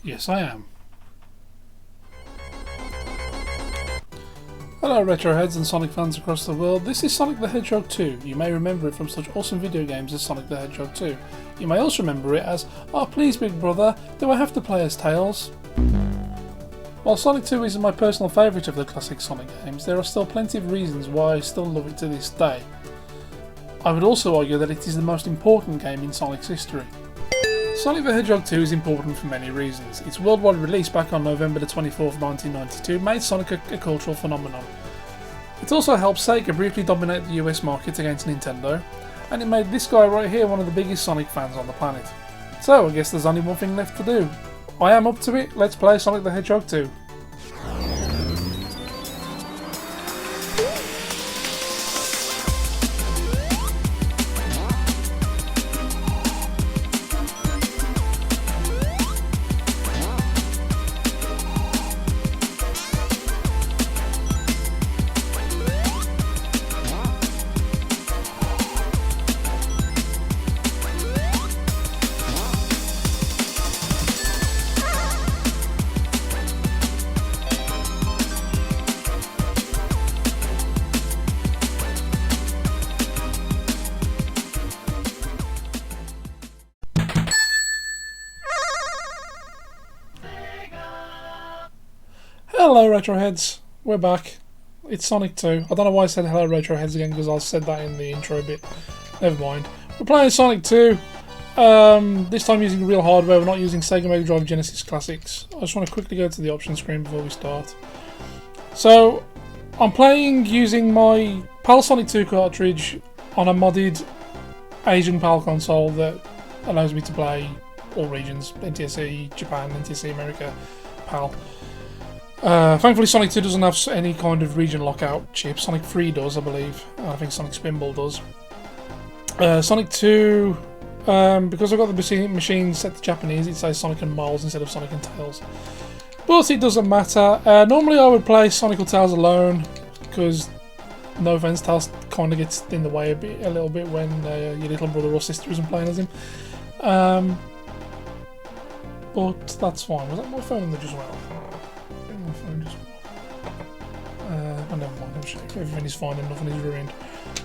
Yes, I am. Hello Retroheads and Sonic fans across the world, this is Sonic the Hedgehog 2. You may remember it from such awesome video games as Sonic the Hedgehog 2. You may also remember it as, "Oh please big brother, do I have to play as Tails?" While Sonic 2 isn't my personal favourite of the classic Sonic games, there are still plenty of reasons why I still love it to this day. I would also argue that it is the most important game in Sonic's history. Sonic the Hedgehog 2 is important for many reasons. Its worldwide release back on November the 24th, 1992 made Sonic a cultural phenomenon. It also helped Sega briefly dominate the US market against Nintendo, and it made this guy right here one of the biggest Sonic fans on the planet. So I guess there's only one thing left to do. I am up to it, let's play Sonic the Hedgehog 2. Hello Retroheads, we're back. It's Sonic 2. I don't know why I said hello Retroheads again because I said that in the intro bit. Never mind. We're playing Sonic 2. This time using real hardware, we're not using Sega Mega Drive Genesis Classics. I just want to quickly go to the options screen before we start. So, I'm playing using my PAL Sonic 2 cartridge on a modded Asian PAL console that allows me to play all regions, NTSC, Japan, NTSC, America, PAL. Thankfully Sonic 2 doesn't have any kind of region lockout chip. Sonic 3 does, I believe. I think Sonic Spinball does. Sonic 2, because I've got the machine set to Japanese, it says Sonic and Miles instead of Sonic and Tails. But it doesn't matter. Normally I would play Sonic or Tails alone, because, no offense, Tails kind of gets in the way a little bit when your little brother or sister isn't playing as him. But that's fine. Was that my phone that just went off? My phone just oh, never mind, I'm sure everything is fine and nothing is ruined.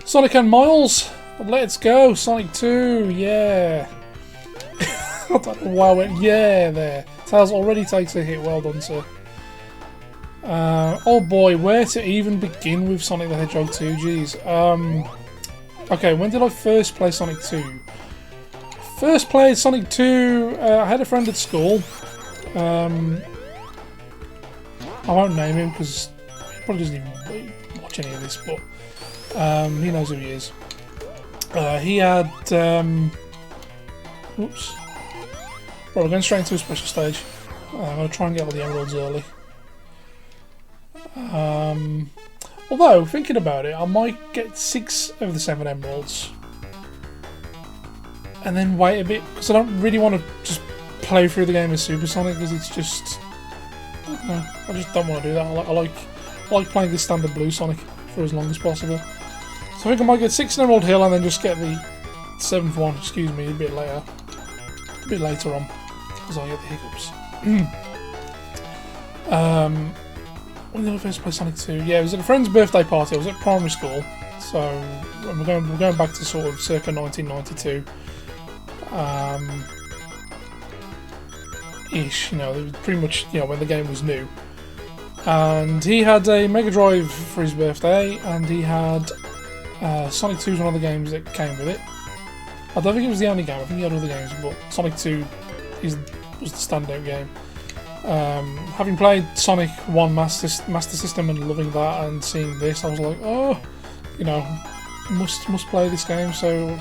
Sonic and Miles, let's go! Sonic 2, yeah! I don't know why I went yeah there. Tails already takes a hit, well done sir. Oh boy, where to even begin with Sonic the Hedgehog 2, jeez. Okay, when did I first play Sonic 2? First played Sonic 2, I had a friend at school. I won't name him because he probably doesn't even watch any of this, but he knows who he is. He had... oops. Right, we're going straight into a special stage. I'm going to try and get all the emeralds early. Although, thinking about it, I might get 6 of the 7 emeralds. And then wait a bit, because I don't really want to just play through the game as Super Sonic, because it's just... I just don't want to do that. I like playing the standard blue Sonic for as long as possible. So I think I might get 6 in Emerald Hill and then just get the 7th one, excuse me, a bit later on, because I get the hiccups. When did I first play Sonic 2? Yeah, it was at a friend's birthday party. I was at primary school, so we're going back to sort of circa 1992. Ish, you know, it was pretty much, you know, when the game was new. And he had a Mega Drive for his birthday, and he had Sonic 2 was one of the games that came with it. I don't think it was the only game, I think he had other games, but Sonic 2 was the standout game. Having played Sonic 1 Master System and loving that and seeing this, I was like, oh, you know, must play this game. So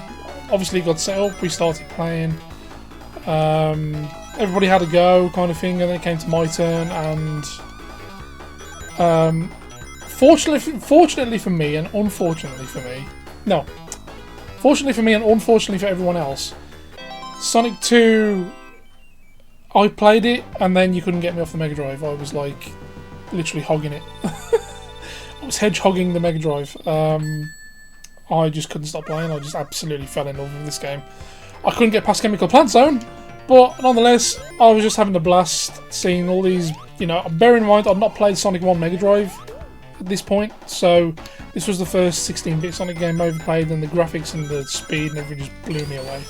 obviously it got set up, we started playing. Everybody had a go, kind of thing, and then it came to my turn, and fortunately for me and unfortunately for me, no, fortunately for me and unfortunately for everyone else, Sonic 2, I played it, and then you couldn't get me off the Mega Drive. I was like literally hogging it. I was hedgehogging the Mega Drive. I just couldn't stop playing. I just absolutely fell in love with this game. I couldn't get past Chemical Plant Zone. But nonetheless, I was just having a blast seeing all these, you know, bear in mind I've not played Sonic 1 Mega Drive at this point, so this was the first 16-bit Sonic game I ever played, and the graphics and the speed and everything just blew me away.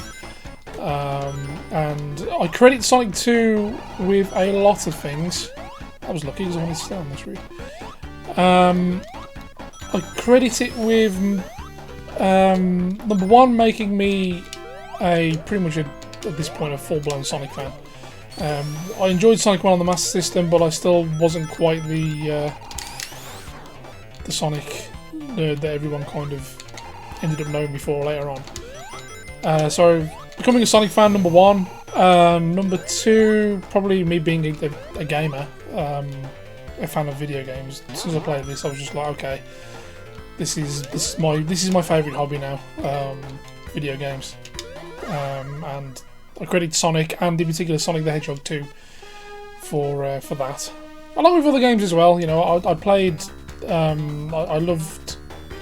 And I credit Sonic 2 with a lot of things. I was lucky because I wanted to stay on this route. I credit it with number one, making me pretty much at this point a full-blown Sonic fan. I enjoyed Sonic 1 on the Master System, but I still wasn't quite the Sonic nerd that everyone kind of ended up knowing me for later on. So becoming a Sonic fan, number one. Number two, probably me being a gamer, a fan of video games. As soon as I played this, I was just like, okay, this is my favourite hobby now, video games. And I credit Sonic, and in particular Sonic the Hedgehog 2 for that, along with other games as well. You know, I played. I loved.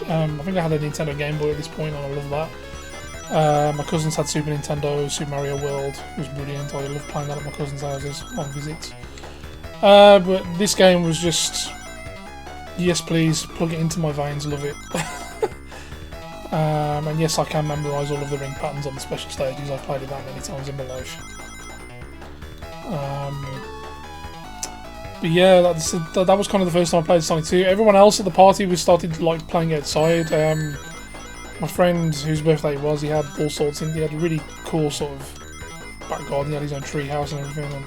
I think I had a Nintendo Game Boy at this point, and I love that. My cousins had Super Nintendo, Super Mario World. It was brilliant. I loved playing that at my cousins' houses on visits. But this game was just, yes please, plug it into my veins, love it. And yes, I can memorise all of the ring patterns on the special stages. I've played it that many times in my life. But yeah, that was kind of the first time I played Sonic 2. Everyone else at the party we started like playing outside. My friend whose birthday it was, he had all sorts. He had a really cool sort of back garden. He had his own tree house and everything. And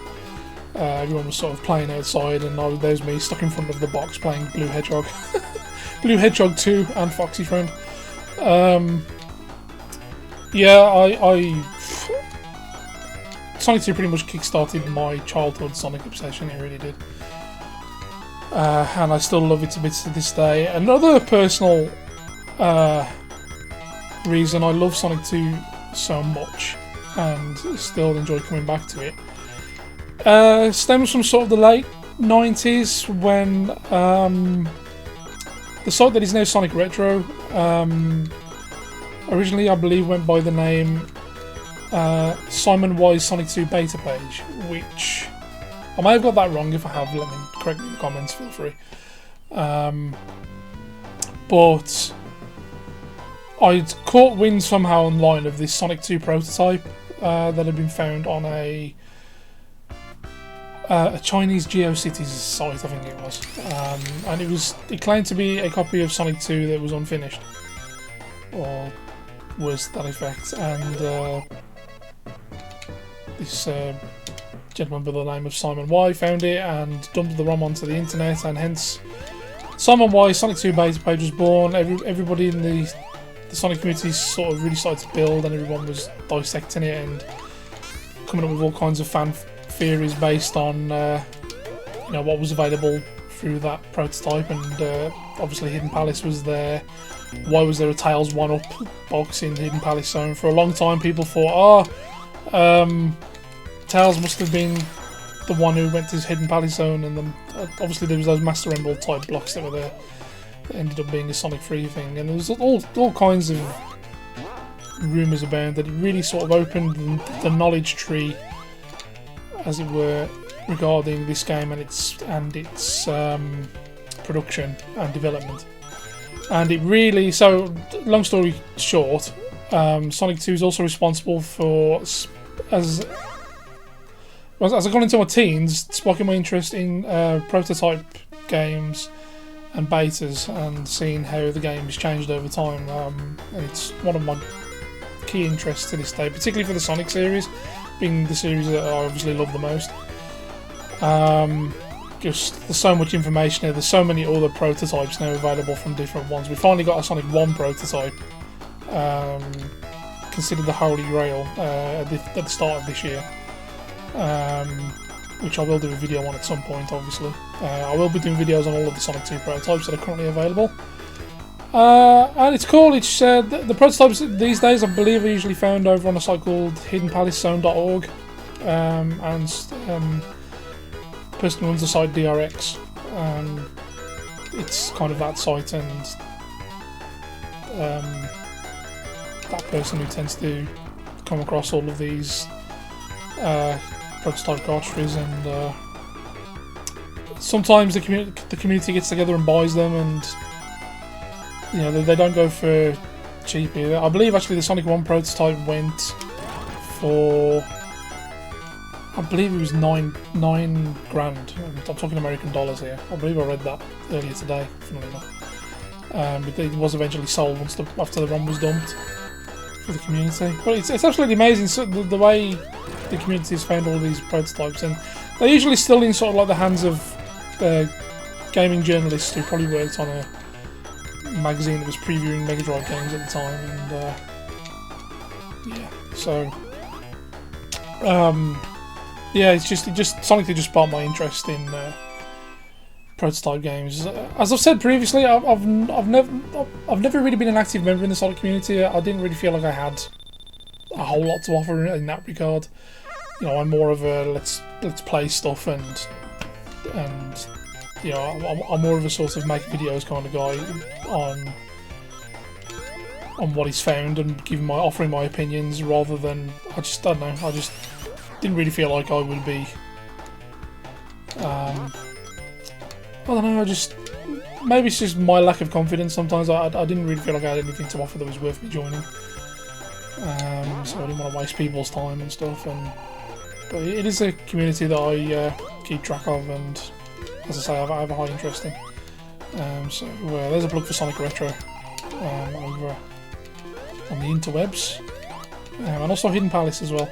everyone was sort of playing outside, and there's me stuck in front of the box playing Blue Hedgehog, Blue Hedgehog 2, and Foxy Friend. Yeah, Sonic 2 pretty much kick-started my childhood Sonic obsession, it really did. And I still love it to bits to this day. Another personal reason I love Sonic 2 so much, and still enjoy coming back to it, stems from sort of the late 90s, when the site that is now Sonic Retro, originally I believe went by the name Simon Y's Sonic 2 beta page, which I may have got that wrong. If I have, let me correct me in the comments, feel free. But I'd caught wind somehow online of this Sonic 2 prototype that had been found on a Chinese GeoCities site, I think it was, and it claimed to be a copy of Sonic 2 that was unfinished, or was that effect, and this gentleman by the name of Simon Y found it and dumped the ROM onto the internet, and hence Simon Y's Sonic 2 beta page was born. Everybody in the Sonic community sort of really started to build, and everyone was dissecting it and coming up with all kinds of fan theories based on you know, what was available through that prototype. And obviously Hidden Palace was there. Why was there a Tails 1-up box in Hidden Palace Zone? For a long time people thought, Tails must have been the one who went to Hidden Palace Zone, and then obviously there was those Master Emerald type blocks that were there that ended up being a Sonic 3 thing, and there was all kinds of rumours about that. It really sort of opened the knowledge tree, as it were, regarding this game and its production and development. And it really, so long story short, Sonic 2 is also responsible for, as I got into my teens, sparking my interest in prototype games and betas, and seeing how the game has changed over time. And it's one of my key interests to this day, particularly for the Sonic series, being the series that I obviously love the most. Just there's so much information here. There's so many other prototypes now available from different ones. We finally got a Sonic 1 prototype, considered the Holy Grail at the start of this year, which I will do a video on at some point, obviously. I will be doing videos on all of the Sonic 2 prototypes that are currently available. And it's cool. It's the prototypes these days, I believe, are usually found over on a site called hiddenpalacezone.org, and the person who runs the site, DRX. It's kind of that site, and that person who tends to come across all of these prototype cartridges, and sometimes the community gets together and buys them, and you know they don't go for cheap either. I believe actually the Sonic 1 prototype went for, I believe it was nine grand. I'm talking American dollars here. I believe I read that earlier today, funnily enough. But it was eventually sold after the ROM was dumped for the community. But it's absolutely amazing, so the way the community has found all these prototypes, and they're usually still in sort of like the hands of gaming journalists who probably worked on a magazine that was previewing Mega Drive games at the time, and yeah, so yeah, it just Sonic just sparked my interest in prototype games. As I've said previously, I've never really been an active member in the Sonic community. I didn't really feel like I had a whole lot to offer in that regard. You know, I'm more of a let's play stuff, and you know, I'm more of a sort of make videos kind of guy on what he's found and offering my opinions, rather than I don't know. I just didn't really feel like I would be. I don't know. Maybe it's just my lack of confidence. Sometimes I didn't really feel like I had anything to offer that was worth me joining. So I didn't want to waste people's time and stuff. But it is a community that I keep track of, and as I say, I have a high interest in. So there's a plug for Sonic Retro over on the interwebs, and also Hidden Palace as well.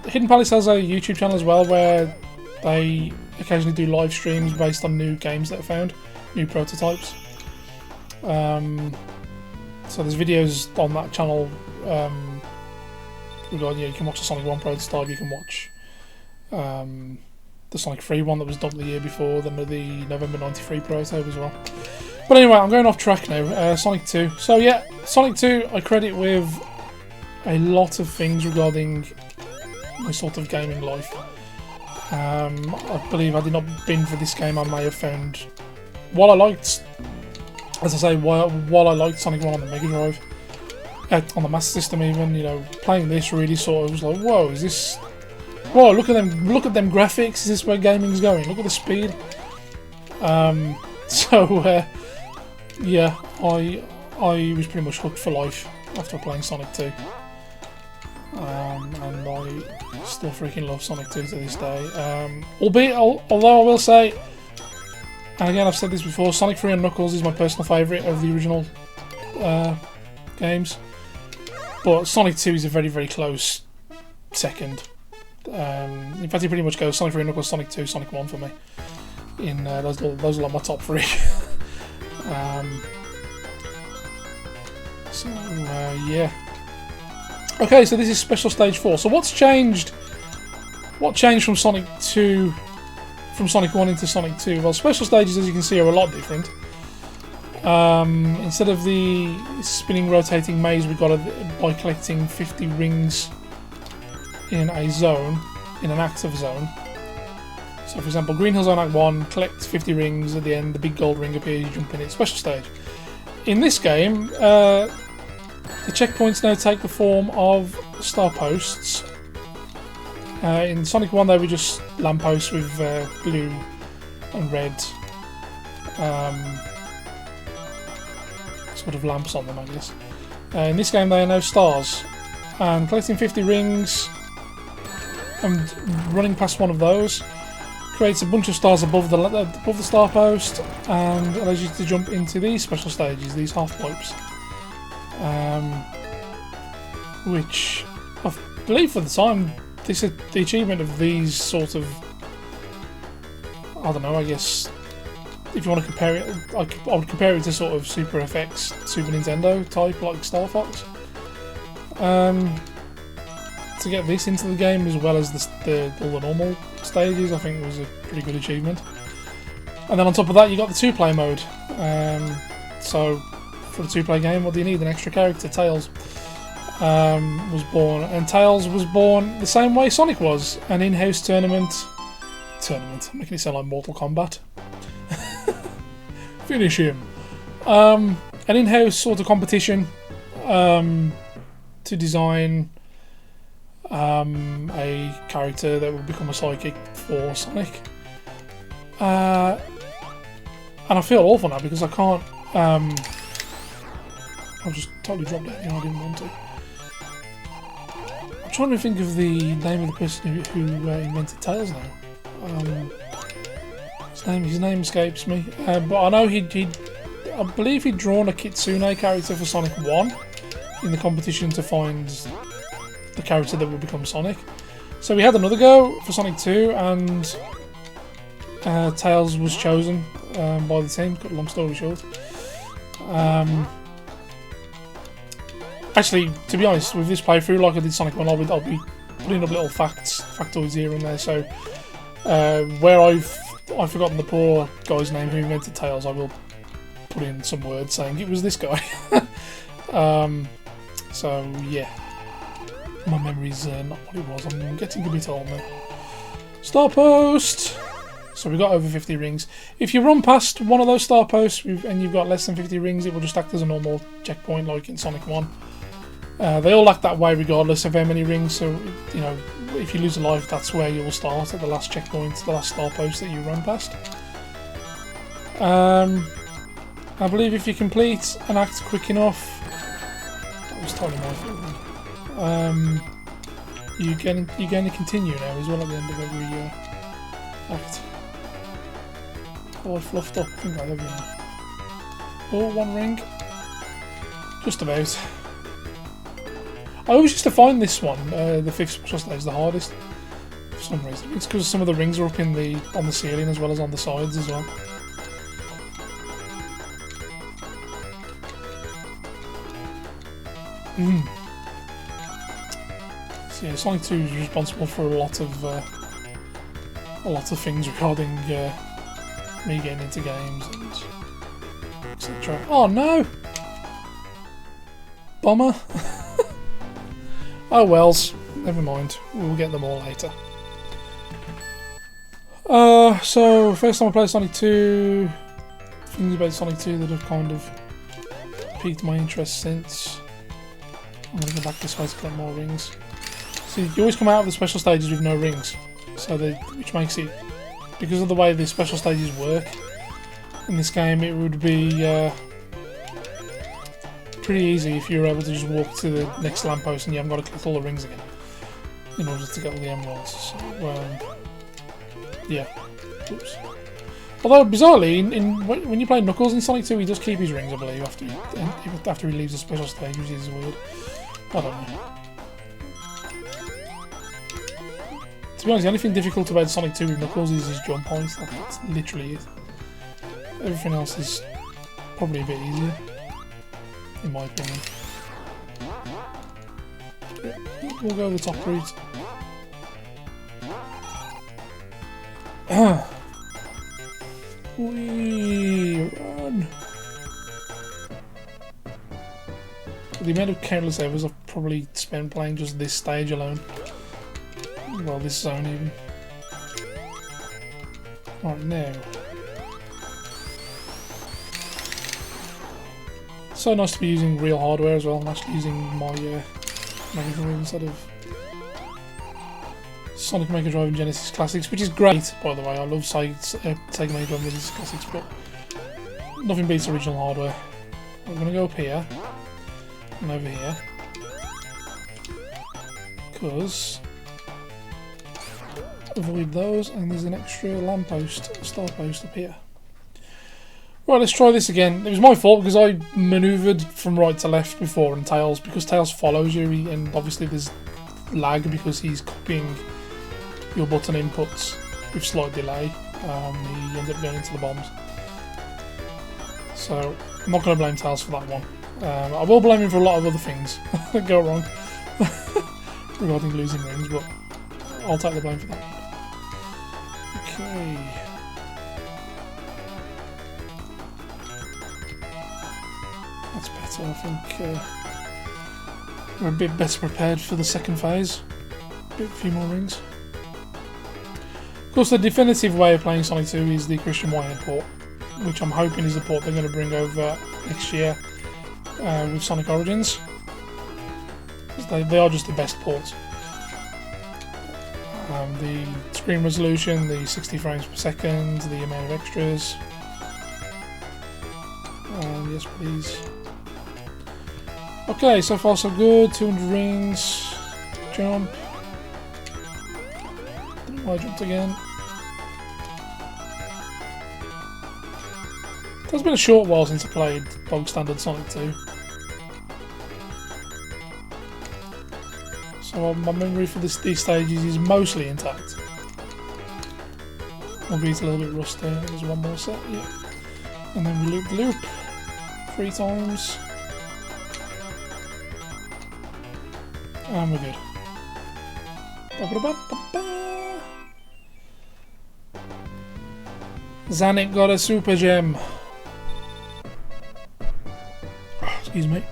Hidden Palace has a YouTube channel as well where they occasionally do live streams based on new games that are found, new prototypes. So there's videos on that channel. Regarding, you can watch the Sonic 1 prototype, you can watch the Sonic 3 one that was dumped the year before, then the November 93 prototype as well. But anyway, I'm going off track now. Sonic 2. So yeah, Sonic 2 I credit with a lot of things regarding my sort of gaming life. I believe had it not been for this game, I may have found, while I liked, as I say, while I liked Sonic 1 on the Mega Drive, on the Master System even, you know, playing this really sort of was like, whoa, is this, whoa, look at them graphics, is this where gaming's going, look at the speed. So yeah, I was pretty much hooked for life after playing Sonic 2. And I still freaking love Sonic 2 to this day. Although I will say, and again I've said this before, Sonic 3 and Knuckles is my personal favourite of the original games. But Sonic 2 is a very, very close second. In fact, it pretty much goes Sonic 3 and Knuckles, Sonic 2, Sonic 1 for me. In those are like my top three. So yeah. Okay, so this is Special Stage 4. So what's changed? What changed from Sonic 2, from Sonic 1 into Sonic 2? Well, Special Stages, as you can see, are a lot different. Instead of the spinning, rotating maze, we got it by collecting 50 rings in a zone, in an active zone. So, for example, Green Hill Zone Act 1, collect 50 rings, at the end the big gold ring appears, you jump in it. Special stage. In this game, the checkpoints now take the form of star posts. In Sonic 1 they were just lampposts with blue and red sort of lamps on them, I guess. In this game they are now stars, and collecting 50 rings and running past one of those creates a bunch of stars above the star post, and allows you to jump into these special stages, these half pipes, which I believe for the time, the achievement of these sort of, I don't know, I guess if you want to compare it, I would compare it to sort of Super FX, Super Nintendo type, like Star Fox. To get this into the game as well as all the normal stages, I think was a pretty good achievement. And then on top of that, you got the two-play mode. So for the two-play game, what do you need? An extra character. Tails was born, and Tails was born the same way Sonic was, an in-house tournament, making it sound like Mortal Kombat. Finish him. An in-house sort of competition to design a character that will become a psychic for Sonic. And I feel awful now because I can't. I'll just totally dropped down here. I didn't want to. I'm trying to think of the name of the person who invented Tails now. His name escapes me. But I know I believe he'd drawn a Kitsune character for Sonic 1 in the competition to find the character that would become Sonic. So we had another go for Sonic 2, and Tails was chosen by the team. Cut a long story short. Actually, to be honest, with this playthrough, like I did Sonic 1, I'll be putting up little factoids here and there. So where I've forgotten the poor guy's name who invented Tails, I will put in some words saying it was this guy. So yeah, my memory's not what it was. I'm getting a bit old now. Star post. So we've got over 50 rings. If you run past one of those star posts and you've got less than 50 rings, it will just act as a normal checkpoint like in Sonic 1. They all act that way regardless of how many rings, so you know, if you lose a life, that's where you'll start, at the last checkpoint, the last star post that you run past. I believe if you complete an act quick enough, that was totally my fault. You're going to continue now as well at the end of every act. Oh, I fluffed up. I think I have you now. Oh, one ring. Just about. I always used to find this one, the 5th special stage, the hardest for some reason. It's because some of the rings are up on the ceiling as well as on the sides as well. So yeah, Sonic 2 is responsible for a lot of things regarding me getting into games and etc. Oh no! Bummer. Oh wells, never mind. We'll get them all later. So first time I played Sonic 2, things about Sonic 2 that have kind of piqued my interest since. I'm gonna go back this way to collect more rings. So you always come out of the special stages with no rings, so which makes it, because of the way the special stages work in this game, it would be pretty easy if you were able to just walk to the next lamppost and you haven't got to collect all the rings again in order to get all the emeralds. So, yeah. Oops. Although bizarrely, when you play Knuckles in Sonic 2, he does keep his rings, I believe, after he leaves the special stage, which is weird. I don't know. To be honest, the only thing difficult about Sonic 2 with Knuckles is his jump points. That's literally it. Everything else is probably a bit easier, in my opinion. We'll go the top route. Whee! Run! The amount of countless hours I've probably spent playing just this stage alone. Well, this zone even. Right, now. So nice to be using real hardware as well. I'm actually using my Mega Drive instead of Sonic Mega Drive and Genesis Classics, which is great, by the way. I love Sega Mega Drive and Genesis Classics, but nothing beats original hardware. We're going to go up here and over here, because avoid those, and there's an extra lamppost, star post up here. Right, let's try this again. It was my fault because I manoeuvred from right to left before, and because Tails follows you, and obviously there's lag because he's copying your button inputs with slight delay. He ended up going into the bombs. So I'm not going to blame Tails for that one. I will blame him for a lot of other things that go wrong regarding losing rings, but I'll take the blame for that one. Okay. That's better. I think we're a bit better prepared for the second phase. A few more rings. Of course, the definitive way of playing Sonic 2 is the Christian Whitehead port, which I'm hoping is the port they're going to bring over next year with Sonic Origins. They are just the best ports. The screen resolution, the 60 frames per second, the amount of extras. Yes, please. Okay, so far so good. 200 rings. Jump. Don't know why I jumped again. It's been a short while since I played bog standard Sonic 2. So my memory for these stages is mostly intact. Albeit a little bit rusty. There's one more set, yeah. And then we loop the loop 3 times. And we're good. Zanik got a super gem. Excuse me.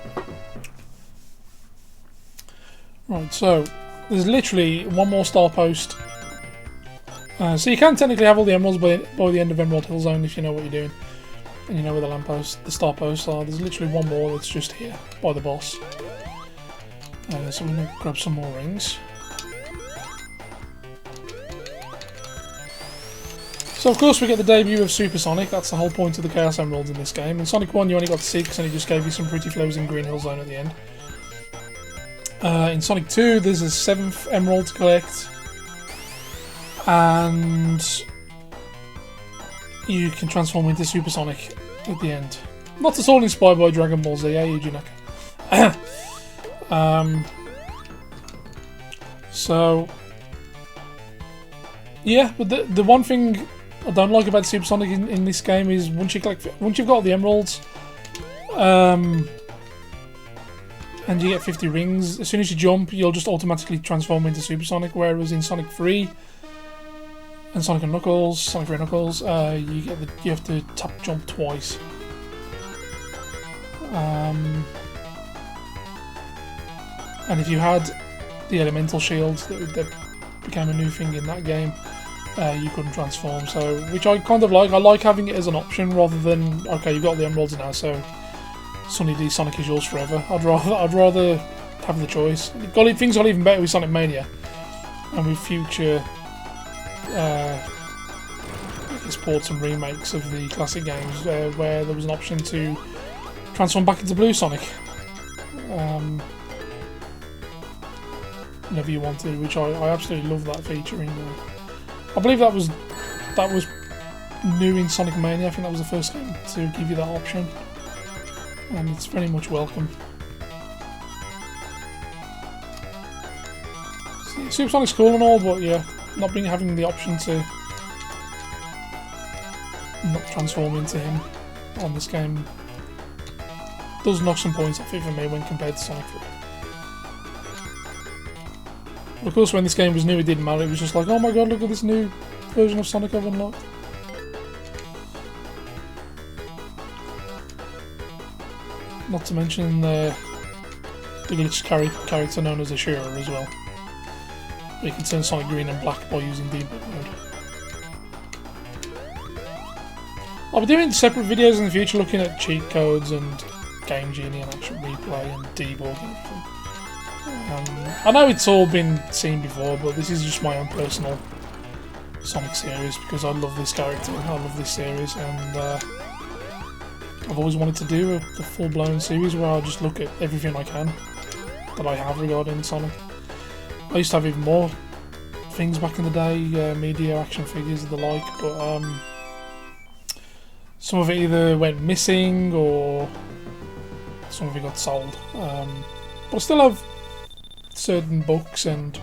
Right, so there's literally one more star post. So you can technically have all the emeralds by the end of Emerald Hill Zone if you know what you're doing. And you know where the lamppost, the star posts are. There's literally one more that's just here, by the boss. So we're going to grab some more rings. So of course we get the debut of Super Sonic. That's the whole point of the Chaos Emeralds in this game. In Sonic 1 you only got 6 and it just gave you some pretty flows in Green Hill Zone at the end. In Sonic 2 there's a 7th emerald to collect. And you can transform into Super Sonic at the end. Not at all inspired by Dragon Ball Z, Yuji Naka. So yeah, but the one thing I don't like about Super Sonic in this game is once you've got all the emeralds, and you get 50 rings, as soon as you jump, you'll just automatically transform into Super Sonic. Whereas in Sonic 3 and Sonic and Knuckles, Sonic 3 and Knuckles, you have to tap jump twice. And if you had the elemental shields that became a new thing in that game, you couldn't transform. So, which I kind of like. I like having it as an option rather than, okay, you've got the emeralds now, so Sunny D Sonic is yours forever. I'd rather have the choice. Things got even better with Sonic Mania and with future ports and remakes of the classic games, where there was an option to transform back into Blue Sonic whenever you wanted, which I absolutely love that feature. I believe that was new in Sonic Mania. I think that was the first game to give you that option, and it's very much welcome. Super Sonic's cool and all, but yeah, not having the option to not transform into him on this game does knock some points off it for me when compared to Sonic 3. But of course, when this game was new, it didn't matter. It was just like, oh my god, look at this new version of Sonic I've unlocked. Not to mention the glitched character known as Ashura as well. You can turn Sonic green and black by using debug mode. I'll be doing separate videos in the future looking at cheat codes and Game Genie and Action Replay and debug and everything. I know it's all been seen before, but this is just my own personal Sonic series because I love this character, I love this series, and I've always wanted to do the full-blown series where I just look at everything I can that I have regarding Sonic. I used to have even more things back in the day, media, action figures and the like, but some of it either went missing or some of it got sold. But I still have certain books and,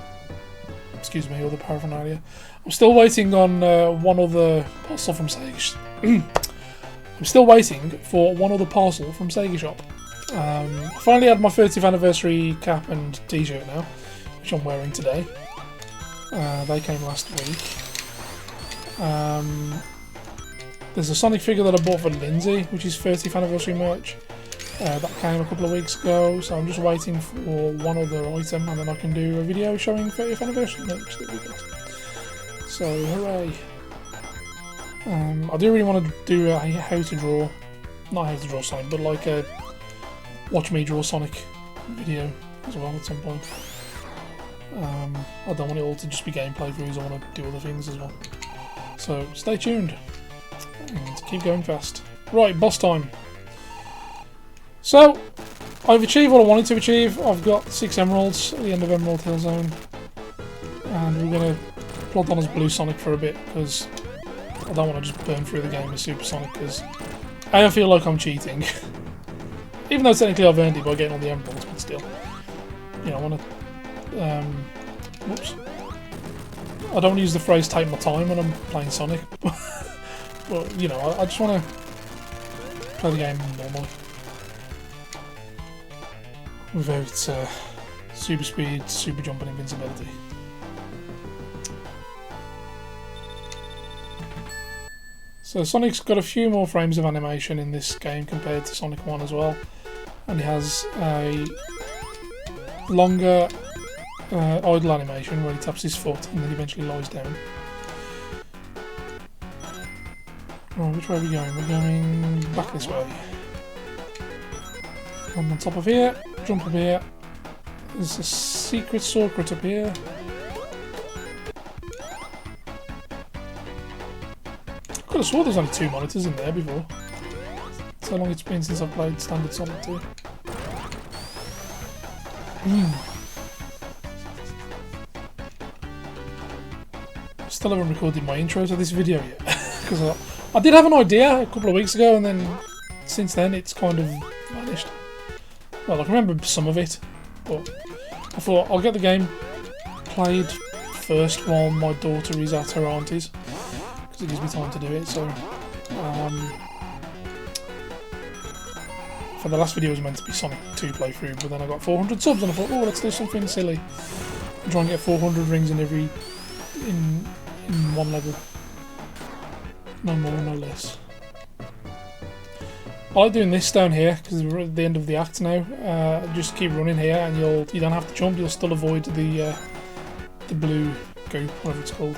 excuse me, other paraphernalia. I'm still waiting on one other parcel from Sega. I'm still waiting for one other parcel from Sega Shop. I finally had my 30th anniversary cap and t-shirt now, which I'm wearing today. They came last week. There's a Sonic figure that I bought for Lindsay, which is 30th anniversary merch. That came a couple of weeks ago, so I'm just waiting for one other item and then I can do a video showing 30th anniversary merch that we got. So, hooray! I do really want to do a how to draw Sonic, but like a watch me draw Sonic video as well at some point. I don't want it all to just be gameplay throughs, I want to do other things as well. So stay tuned and keep going fast. Right, boss time. So I've achieved what I wanted to achieve. I've got 6 emeralds at the end of Emerald Hill Zone, and we're going to plod on as Blue Sonic for a bit because I don't want to just burn through the game as Super Sonic because I feel like I'm cheating. Even though technically I've earned it by getting all the emeralds, but still. You know, I want to... whoops. I don't want to use the phrase take my time when I'm playing Sonic. But, you know, I just want to play the game normally. Without super speed, super jump and invincibility. So Sonic's got a few more frames of animation in this game compared to Sonic 1 as well. And he has a longer idle animation where he taps his foot and then eventually lies down. Right, which way are we going? We're going back this way. I'm on top of here, jump up here. There's a secret circuit up here. I could have swore there's only 2 monitors in there before. So long it's been since I've played standard Sonic 2. Still haven't recorded my intro to this video yet. Because I did have an idea a couple of weeks ago, and then since then it's kind of vanished. Well, I can remember some of it, but I thought I'll get the game played first while my daughter is at her auntie's, because it gives me time to do it. So for the last video it was meant to be Sonic 2 playthrough, but then I got 400 subs and I thought, oh, let's do something silly. Try and get 400 rings in every in one level. No more, no less. I like doing this down here because we're at the end of the act now. Just keep running here, and you don't have to jump. You'll still avoid the blue goop, whatever it's called.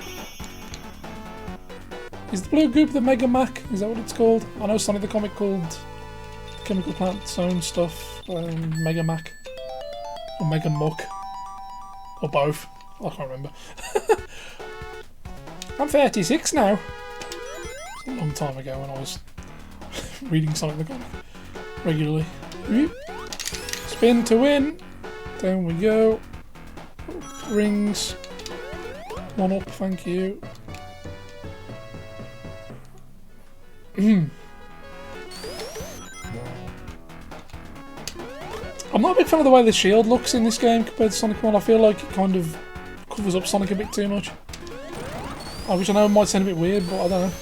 Is the blue goop the Mega Mac? Is that what it's called? I know Sonic the Comic called Chemical Plant's own stuff Mega Mac or Mega Muck or both. I can't remember. I'm 36 now. It's a long time ago when I was reading Sonic the Comic regularly. Spin to win. Down we go. Rings. 1 up, thank you. I'm not a big fan of the way the shield looks in this game compared to Sonic 1. I feel like it kind of covers up Sonic a bit too much. Which I know might sound a bit weird, but I don't know.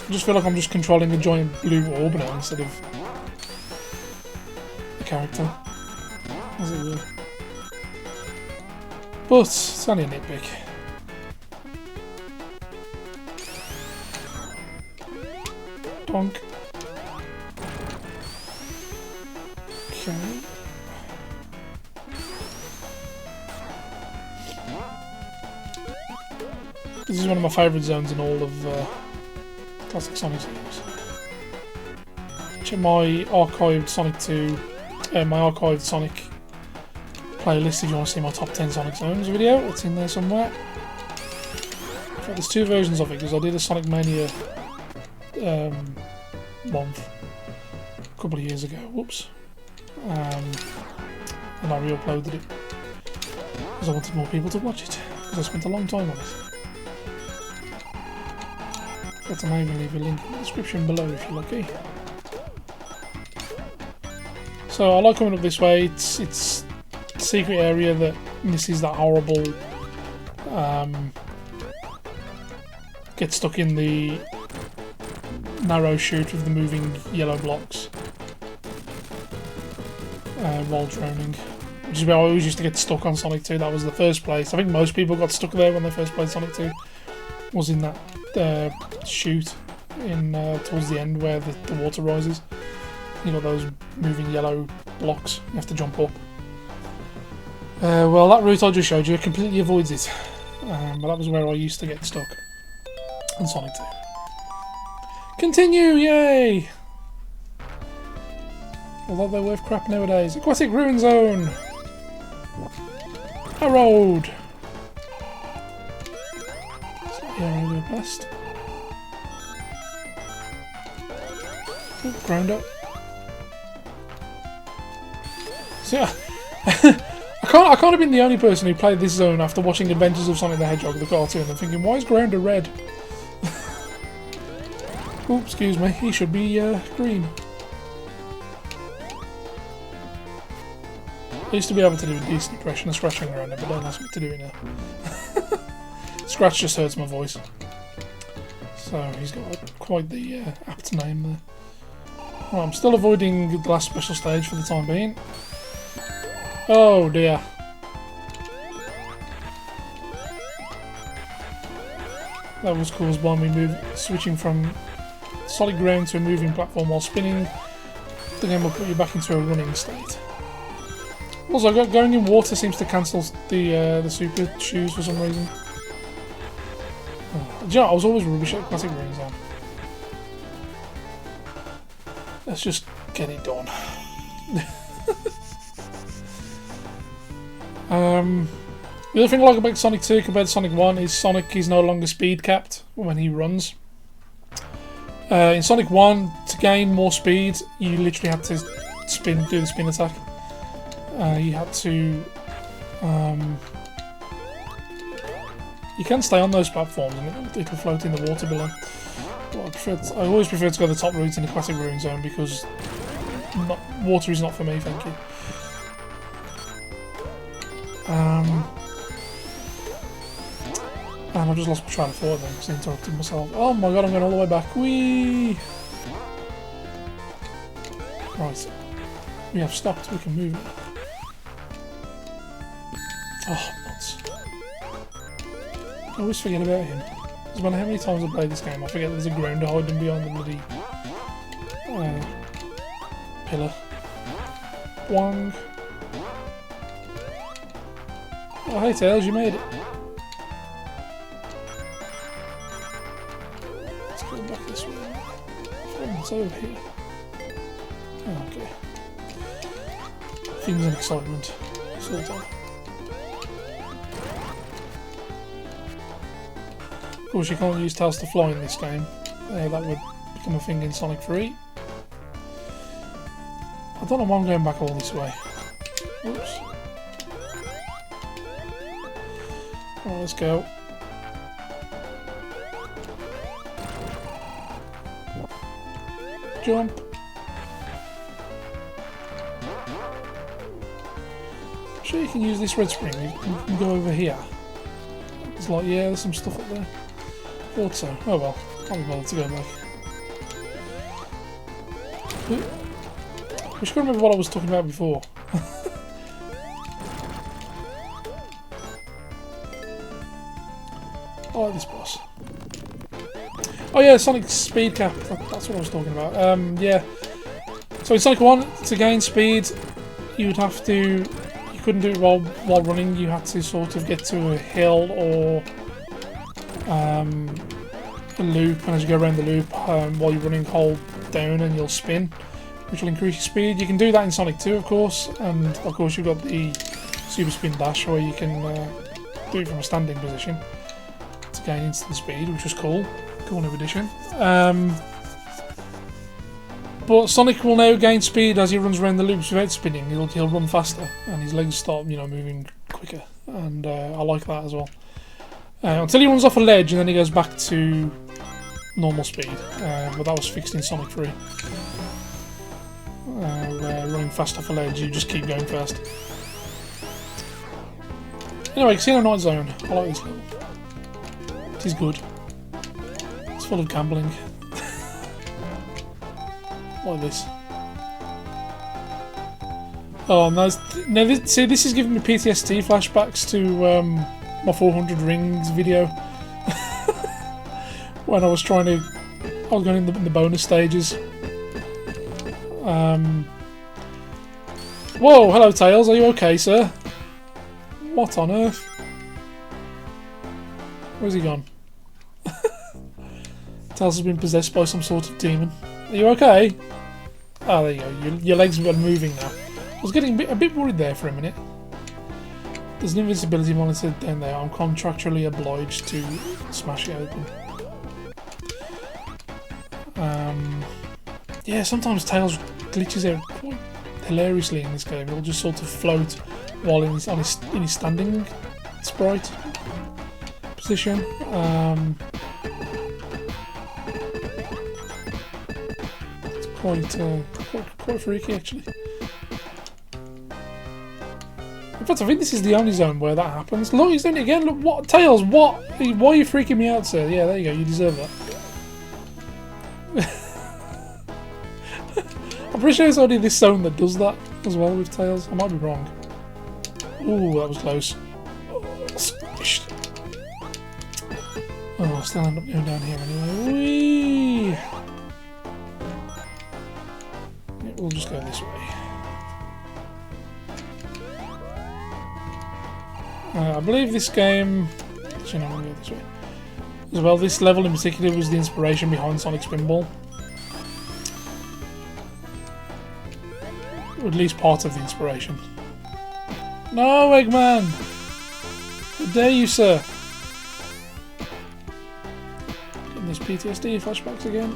I just feel like I'm just controlling a giant blue orb now instead of the character, as it were. But it's only a nitpick. Donk. Okay. This is one of my favourite zones in all of classic Sonic series. Check my archived Sonic 2, my archived Sonic playlist if you want to see my top 10 Sonic zones video. It's in there somewhere. In fact, there's 2 versions of it because I did a Sonic Mania month a couple of years ago. Whoops. And I re-uploaded it because I wanted more people to watch it because I spent a long time on it. But I may even leave a link in the description below if you're lucky. So I like coming up this way. It's a secret area that misses that horrible get stuck in the narrow chute with the moving yellow blocks while drowning, which is where I always used to get stuck on Sonic 2. That was the first place. I think most people got stuck there when they first played Sonic 2. Was in that chute in towards the end where the water rises. You know, those moving yellow blocks. You have to jump up. Well, that route I just showed you completely avoids it. But that was where I used to get stuck on Sonic 2. Continue, yay! Although they're worth crap nowadays. Aquatic Ruin Zone! A road! So here I go past. Oh, ground up. So yeah, I can't have been the only person who played this zone after watching Adventures of Sonic the Hedgehog, the cartoon, and thinking, why is Grounder red? Oh, excuse me, he should be green. I used to be able to do a decent impression of scratching Grounder, but don't ask me to do it now. Scratch just hurts my voice. So he's got quite the apt name there. Well, I'm still avoiding the last special stage for the time being. Oh dear. That was caused by me switching from solid ground to a moving platform while spinning. The game will put you back into a running state. Also, going in water seems to cancel the super shoes for some reason. Oh, do you know, I was always rubbish at classic rings on. Let's just get it done. The other thing I like about Sonic 2 compared to Sonic 1 is Sonic is no longer speed capped when he runs. In Sonic 1, to gain more speed, you literally had to do the spin attack. You had to... you can stay on those platforms and it'll float in the water below. But I always prefer to go the top route in the classic ruin zone because water is not for me, thank you. And I've just lost my train of thought then because I interrupted myself. Oh my god, I'm going all the way back. Whee! Right. We have stopped, we can move now. Oh, nuts. I always forget about him. No matter how many times I play this game, I forget there's a grounder hiding behind the bloody pillar. Boing. Oh, hey Tails, you made it. Let's go back this way. Oh, it's over here. Oh, okay. Things and excitement. Sort of. Of course, you can't use Tails to fly in this game. That would become a thing in Sonic 3. I don't know why I'm going back all this way. Oops. Alright, let's go. Jump. I'm sure you can use this red spring. You can go over here. It's like, yeah, there's some stuff up there. Thought so. Oh well, can't be bothered to go back. I should remember what I was talking about before. I like this boss. Oh yeah, Sonic speed cap. That's what I was talking about. Yeah. So in Sonic 1, to gain speed, you'd have to. You couldn't do it while running. You had to sort of get to a hill or a loop, and as you go around the loop, while you're running, hold down and you'll spin, which will increase your speed. You can do that in Sonic 2, of course, and of course you've got the Super Spin Dash, where you can do it from a standing position to gain instant speed, which was cool. Cool new addition. But Sonic will now gain speed as he runs around the loops without spinning. He'll run faster, and his legs start, moving quicker, and I like that as well. Until he runs off a ledge, and then he goes back to normal speed. But that was fixed in Sonic 3. Where running fast off a ledge, you just keep going fast. Anyway, Casino Night Zone. I like this level. It is good. It's full of gambling. Like this. Oh, now see, this is giving me PTSD flashbacks to my 400 rings video. When I was going in the bonus stages. Whoa, hello Tails, are you okay, sir? What on earth? Where's he gone? Tails has been possessed by some sort of demon. Are you okay? Oh, there you go. Your legs are moving now. I was getting a bit worried there for a minute. There's an invincibility monitor down there. I'm contractually obliged to smash it open. Yeah, sometimes Tails glitches out quite hilariously in this game. He'll just sort of float while in his standing sprite position. It's quite freaky, actually. In fact, I think this is the only zone where that happens. Look, he's doing it again. Look, what? Tails, what? Why are you freaking me out, sir? Yeah, there you go. You deserve that. I'm pretty sure it's only this zone that does that as well with Tails. I might be wrong. Ooh, that was close. Oh, squished. Oh, I'll still end up going down here anyway. Whee! Yeah, we'll just go this way. I believe this game... Actually, no, I'm going to go this way. As well, this level in particular was the inspiration behind Sonic Spinball. Or at least part of the inspiration. No, Eggman! How dare you, sir? Getting those PTSD flashbacks again.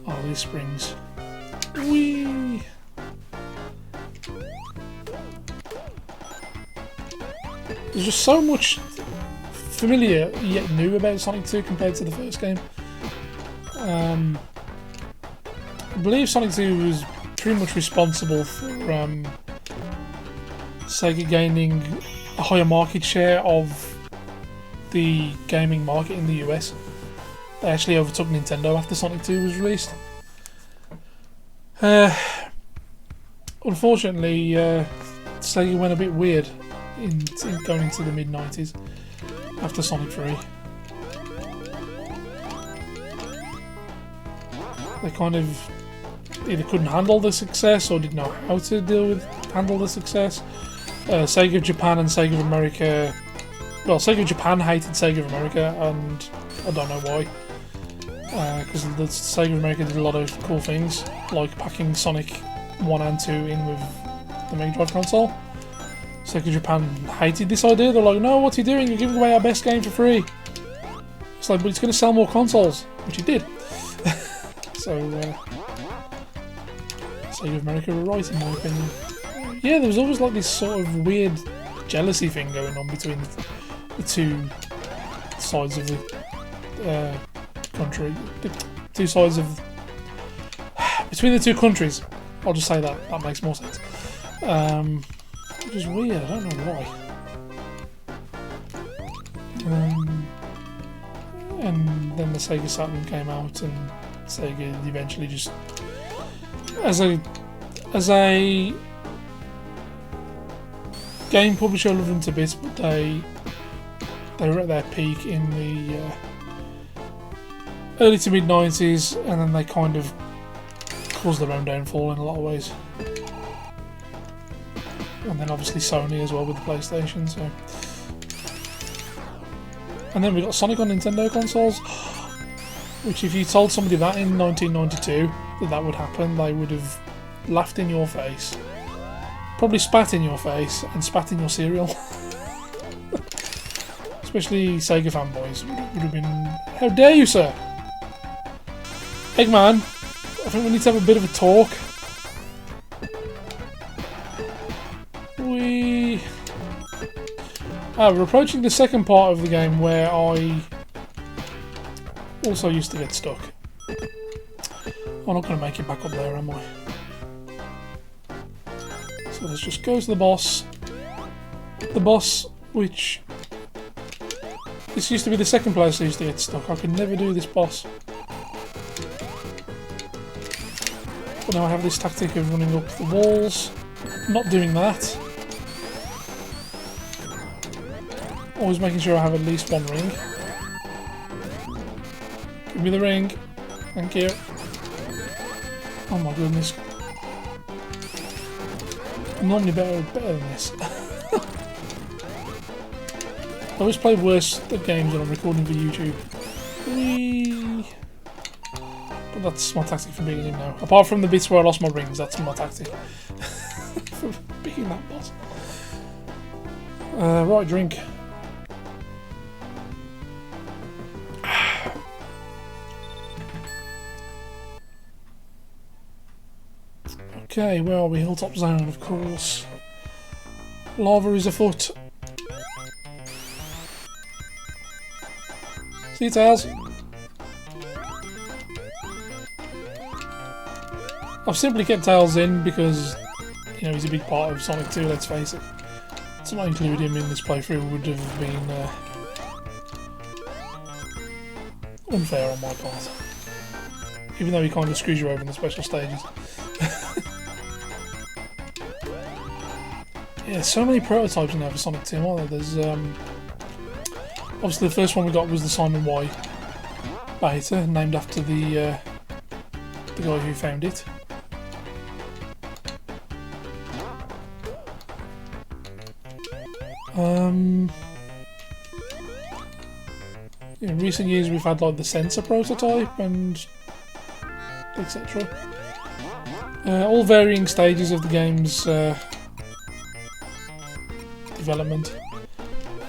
Oh, these springs. Whee! There's just so much familiar yet new about Sonic 2 compared to the first game. I believe Sonic 2 was pretty much responsible for Sega gaining a higher market share of the gaming market in the US. They actually overtook Nintendo after Sonic 2 was released. Unfortunately, Sega went a bit weird in going into the mid-90s after Sonic 3. They kind of either couldn't handle the success or didn't know how to handle the success. Sega of Japan and Sega of America... Well, Sega of Japan hated Sega of America, and I don't know why. Because the Sega of America did a lot of cool things, like packing Sonic 1 and 2 in with the Mega Drive console. Sega Japan hated this idea. They're like, no, what are you doing? You're giving away our best game for free. It's like, but it's going to sell more consoles, which it did. So, Sega of America were right, in my opinion. Yeah, there was always like this sort of weird jealousy thing going on between the two sides of the country. The two sides of... between the two countries. I'll just say that. That makes more sense. Which is weird, I don't know why. And then the Sega Saturn came out, and Sega eventually just, as a game publisher, loved them to bits, but they were at their peak in the early to mid 90s, and then they kind of caused their own downfall in a lot of ways. And then obviously Sony as well with the PlayStation, so... And then we got Sonic on Nintendo consoles, which if you told somebody that in 1992, that would happen, they would have laughed in your face, probably spat in your face, and spat in your cereal. Especially Sega fanboys would have been, how dare you, sir? Eggman, I think we need to have a bit of a talk. We're approaching the second part of the game where I also used to get stuck. I'm not going to make it back up there, am I? So let's just go to the boss. The boss, which... This used to be the second place I used to get stuck. I could never do this boss. But now I have this tactic of running up the walls. Not doing that. Always making sure I have at least one ring. Give me the ring. Thank you. Oh my goodness. I'm normally better than this. I always play worse at games when I'm recording for YouTube. Whee! But that's my tactic for beginning now. Apart from the bits where I lost my rings, that's my tactic. for being that boss. Right, drink. Okay, where are we? Hilltop Zone, of course. Lava is afoot. See you, Tails. I've simply kept Tails in because, you know, he's a big part of Sonic 2, let's face it. To not include him in this playthrough would have been unfair on my part. Even though he kind of screws you over in the special stages. Yeah, so many prototypes now for Sonic 2, aren't there? There's, obviously the first one we got was the Simon Y beta, named after the guy who found it. In recent years we've had like the sensor prototype and etc. All varying stages of the game's development.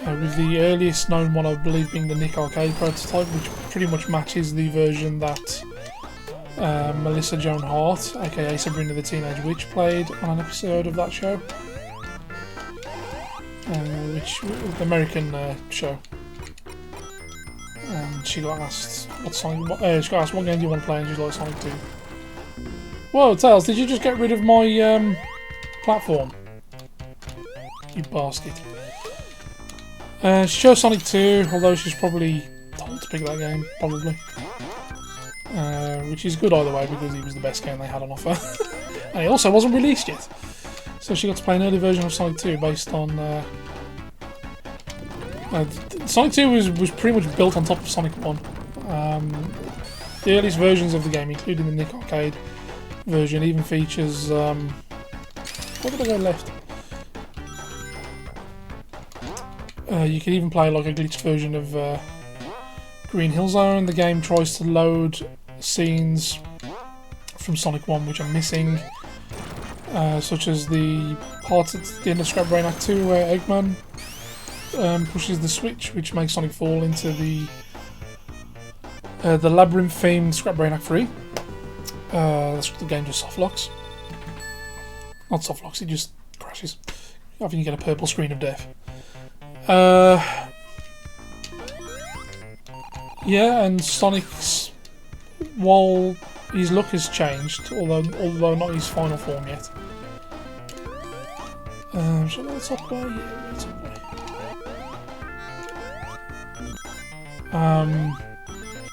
With the earliest known one, I believe, being the Nick Arcade prototype, which pretty much matches the version that Melissa Joan Hart, aka Sabrina the Teenage Witch, played on an episode of that show. Which was the American show. And she got asked what game do you want to play, and she's like, Sonic 2. Whoa, Tails, did you just get rid of my platform? You bastard. She chose Sonic 2, although she's probably told to pick that game, probably. Which is good either way, because it was the best game they had on offer. And it also wasn't released yet. So she got to play an early version of Sonic 2 based on... Sonic 2 was pretty much built on top of Sonic 1. The earliest versions of the game, including the Nick Arcade version, even features... where did I go left? You can even play like a glitched version of Green Hill Zone. The game tries to load scenes from Sonic 1 which are missing, such as the part at the end of Scrap Brain Act 2 where Eggman pushes the switch, which makes Sonic fall into the labyrinth-themed Scrap Brain Act 3. The game just soft locks. Not soft locks, it just crashes. I think you get a purple screen of death. Yeah, and Sonic's, while his look has changed, although not his final form yet. Should I go top way? Yeah, go top way.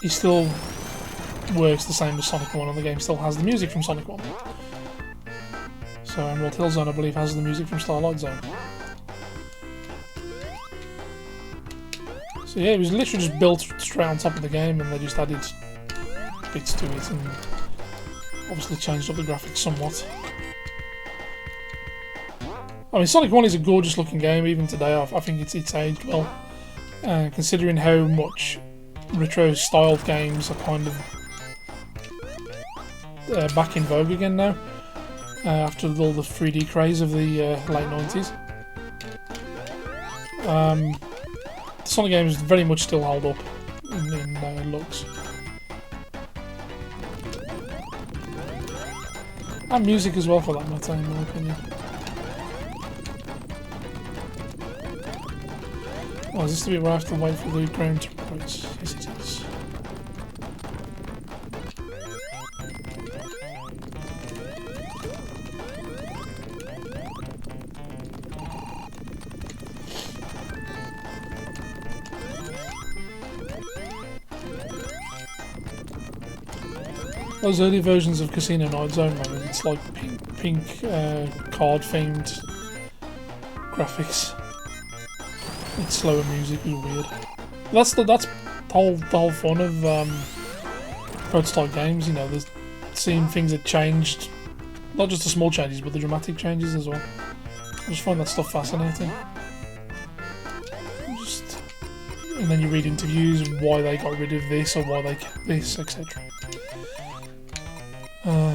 He still works the same as Sonic 1, and the game still has the music from Sonic 1. So Emerald Hill Zone, I believe, has the music from Starlight Zone. So yeah, it was literally just built straight on top of the game, and they just added bits to it, and obviously changed up the graphics somewhat. I mean, Sonic 1 is a gorgeous looking game, even today. I think it's aged well. Considering how much retro-styled games are kind of back in vogue again now, after all the 3D craze of the late 90s. Sonic games very much still hold up in looks. And music as well, for that matter, in my opinion. Oh, is this the bit where I have to wait for the ground to rise? Yes, it is. Those early versions of Casino Night Zone, man, it's like pink card-themed graphics. It's slower music, is weird. That's the whole fun of prototype games. You know, there's seeing things that changed, not just the small changes, but the dramatic changes as well. I just find that stuff fascinating. And then you read interviews and why they got rid of this or why they kept this, etc.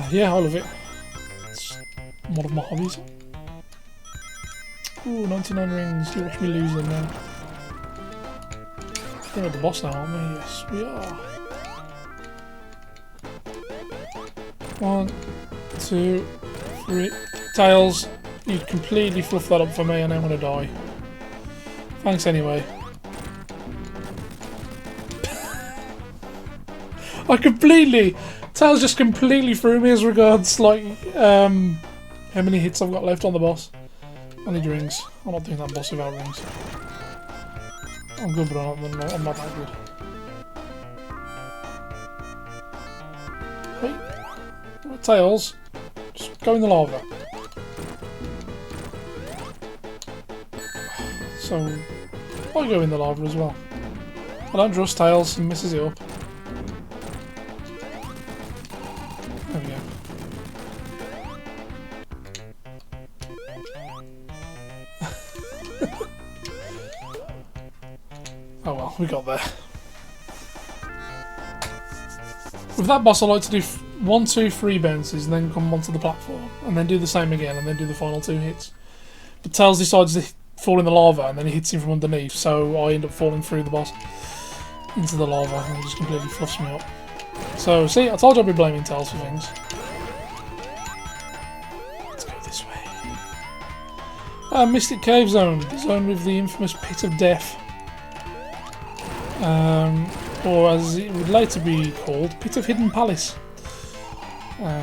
Yeah, I love it. It's one of my hobbies. Ooh, 99 rings. You watch me lose them now. We're at the boss now, aren't we? Yes, we are. 1, 2, 3. Tails, you completely fluffed that up for me and I'm gonna die. Thanks anyway. Tails just completely threw me as regards, like, how many hits I've got left on the boss. I need rings. I'm not doing that boss without rings. I'm good, but I'm not that good. Hey, Tails, just go in the lava. So, I go in the lava as well. I don't trust Tails, he messes it up. There we go. Oh well, we got there. With that boss I like to do 1, 2, 3 bounces and then come onto the platform and then do the same again and then do the final 2 hits. But Tails decides to fall in the lava and then he hits him from underneath, so I end up falling through the boss into the lava and it just completely fluffs me up. So see, I told you I'd be blaming Tails for things. Let's go this way. Mystic Cave Zone, the zone with the infamous Pit of Death. Or as it would later be called, Pit of Hidden Palace.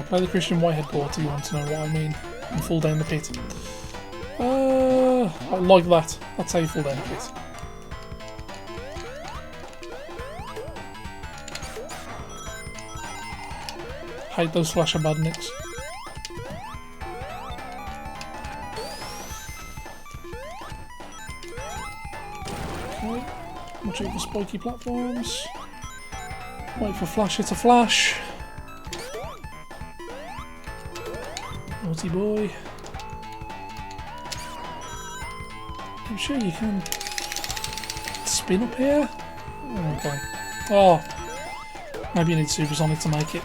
Play the Christian Whitehead port if you want to know what I mean, and fall down the pit. Like that. That's how you fall down the pit. Hate those flasher badniks. Okay. Watch out for spiky platforms. Wait for Flasher to flash. Naughty boy. I'm sure you can spin up here. Okay. Oh, maybe you need Supersonic to make it.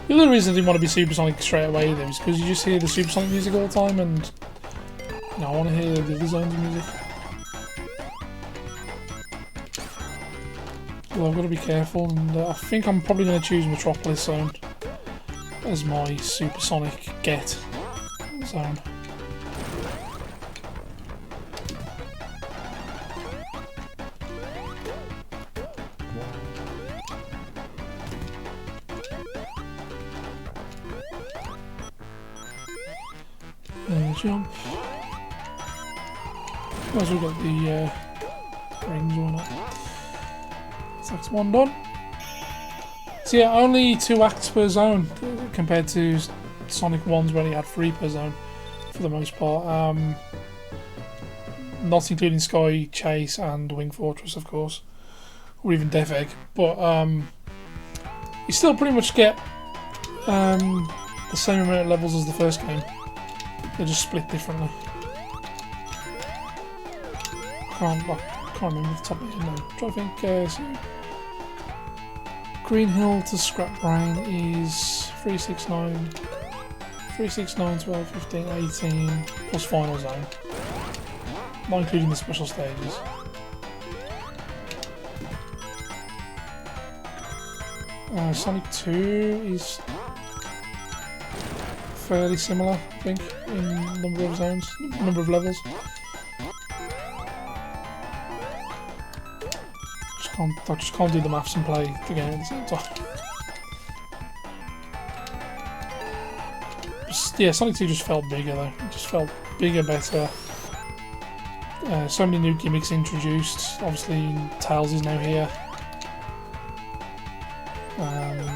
The other reason I didn't want to be Supersonic straight away though is because you just hear the Supersonic music all the time and you know, I want to hear the other zones of music. Well, I've got to be careful, and I think I'm probably going to choose Metropolis Zone as my Supersonic get zone. Jump. Might as well get the rings or not. So that's 1 done. So yeah, only 2 acts per zone compared to Sonic 1's where he had 3 per zone for the most part. Not including Sky Chase and Wing Fortress, of course, or even Death Egg. But you still pretty much get the same amount of levels as the first game. They're just split differently. Can't remember the top of it now. I think so Green Hill to Scrap Brain is 369, 12, 15, 18 plus Final Zone. Not including the special stages. Sonic 2 is fairly similar, I think, in number of zones, number of levels. I just can't do the maths and play the game at the same time. Yeah, Sonic 2 just felt bigger though. It just felt bigger, better. So many new gimmicks introduced. Obviously, Tails is now here.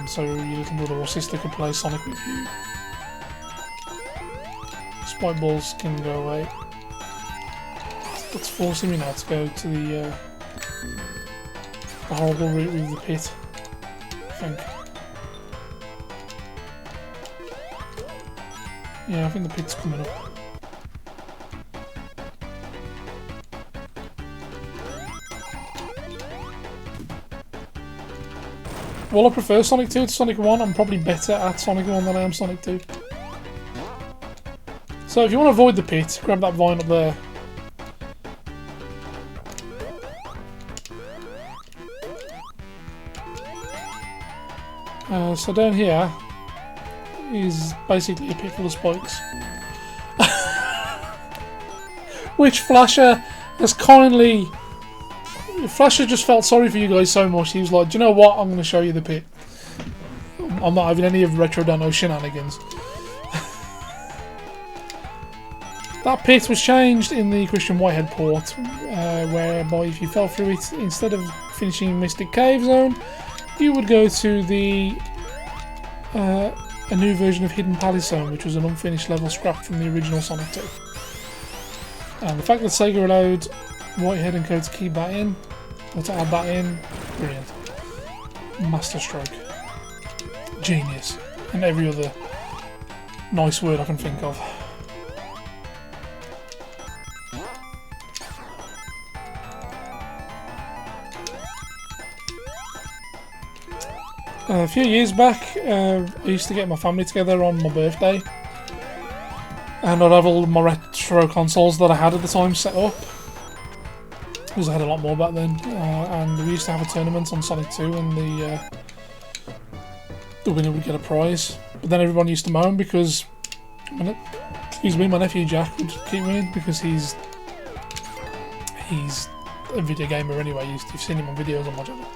So your little brother or sister can play Sonic with you. Spike balls can go away. That's forcing me now to go to the horrible route with the pit, I think. Yeah, I think the pit's coming up. Well, I prefer Sonic 2 to Sonic 1. I'm probably better at Sonic 1 than I am Sonic 2. So if you want to avoid the pit, grab that vine up there. So down here is basically a pit full of spikes. Which Flasher has kindly... Flasher just felt sorry for you guys so much, he was like, do you know what, I'm going to show you the pit. I'm not having any of RetroDanno shenanigans. That pit was changed in the Christian Whitehead port, whereby if you fell through it, instead of finishing Mystic Cave Zone, you would go to the a new version of Hidden Palace Zone, which was an unfinished level scrapped from the original Sonic 2. And the fact that Sega allowed Whitehead and Co to keep that in, or to add that in, brilliant. Masterstroke. Genius. And every other nice word I can think of. A few years back, I used to get my family together on my birthday, and I'd have all my retro consoles that I had at the time set up, because I had a lot more back then, and we used to have a tournament on Sonic 2, and the winner would get a prize. But then everyone used to moan because, my nephew Jack would keep winning because he's a video gamer anyway. You've seen him on videos on my channel.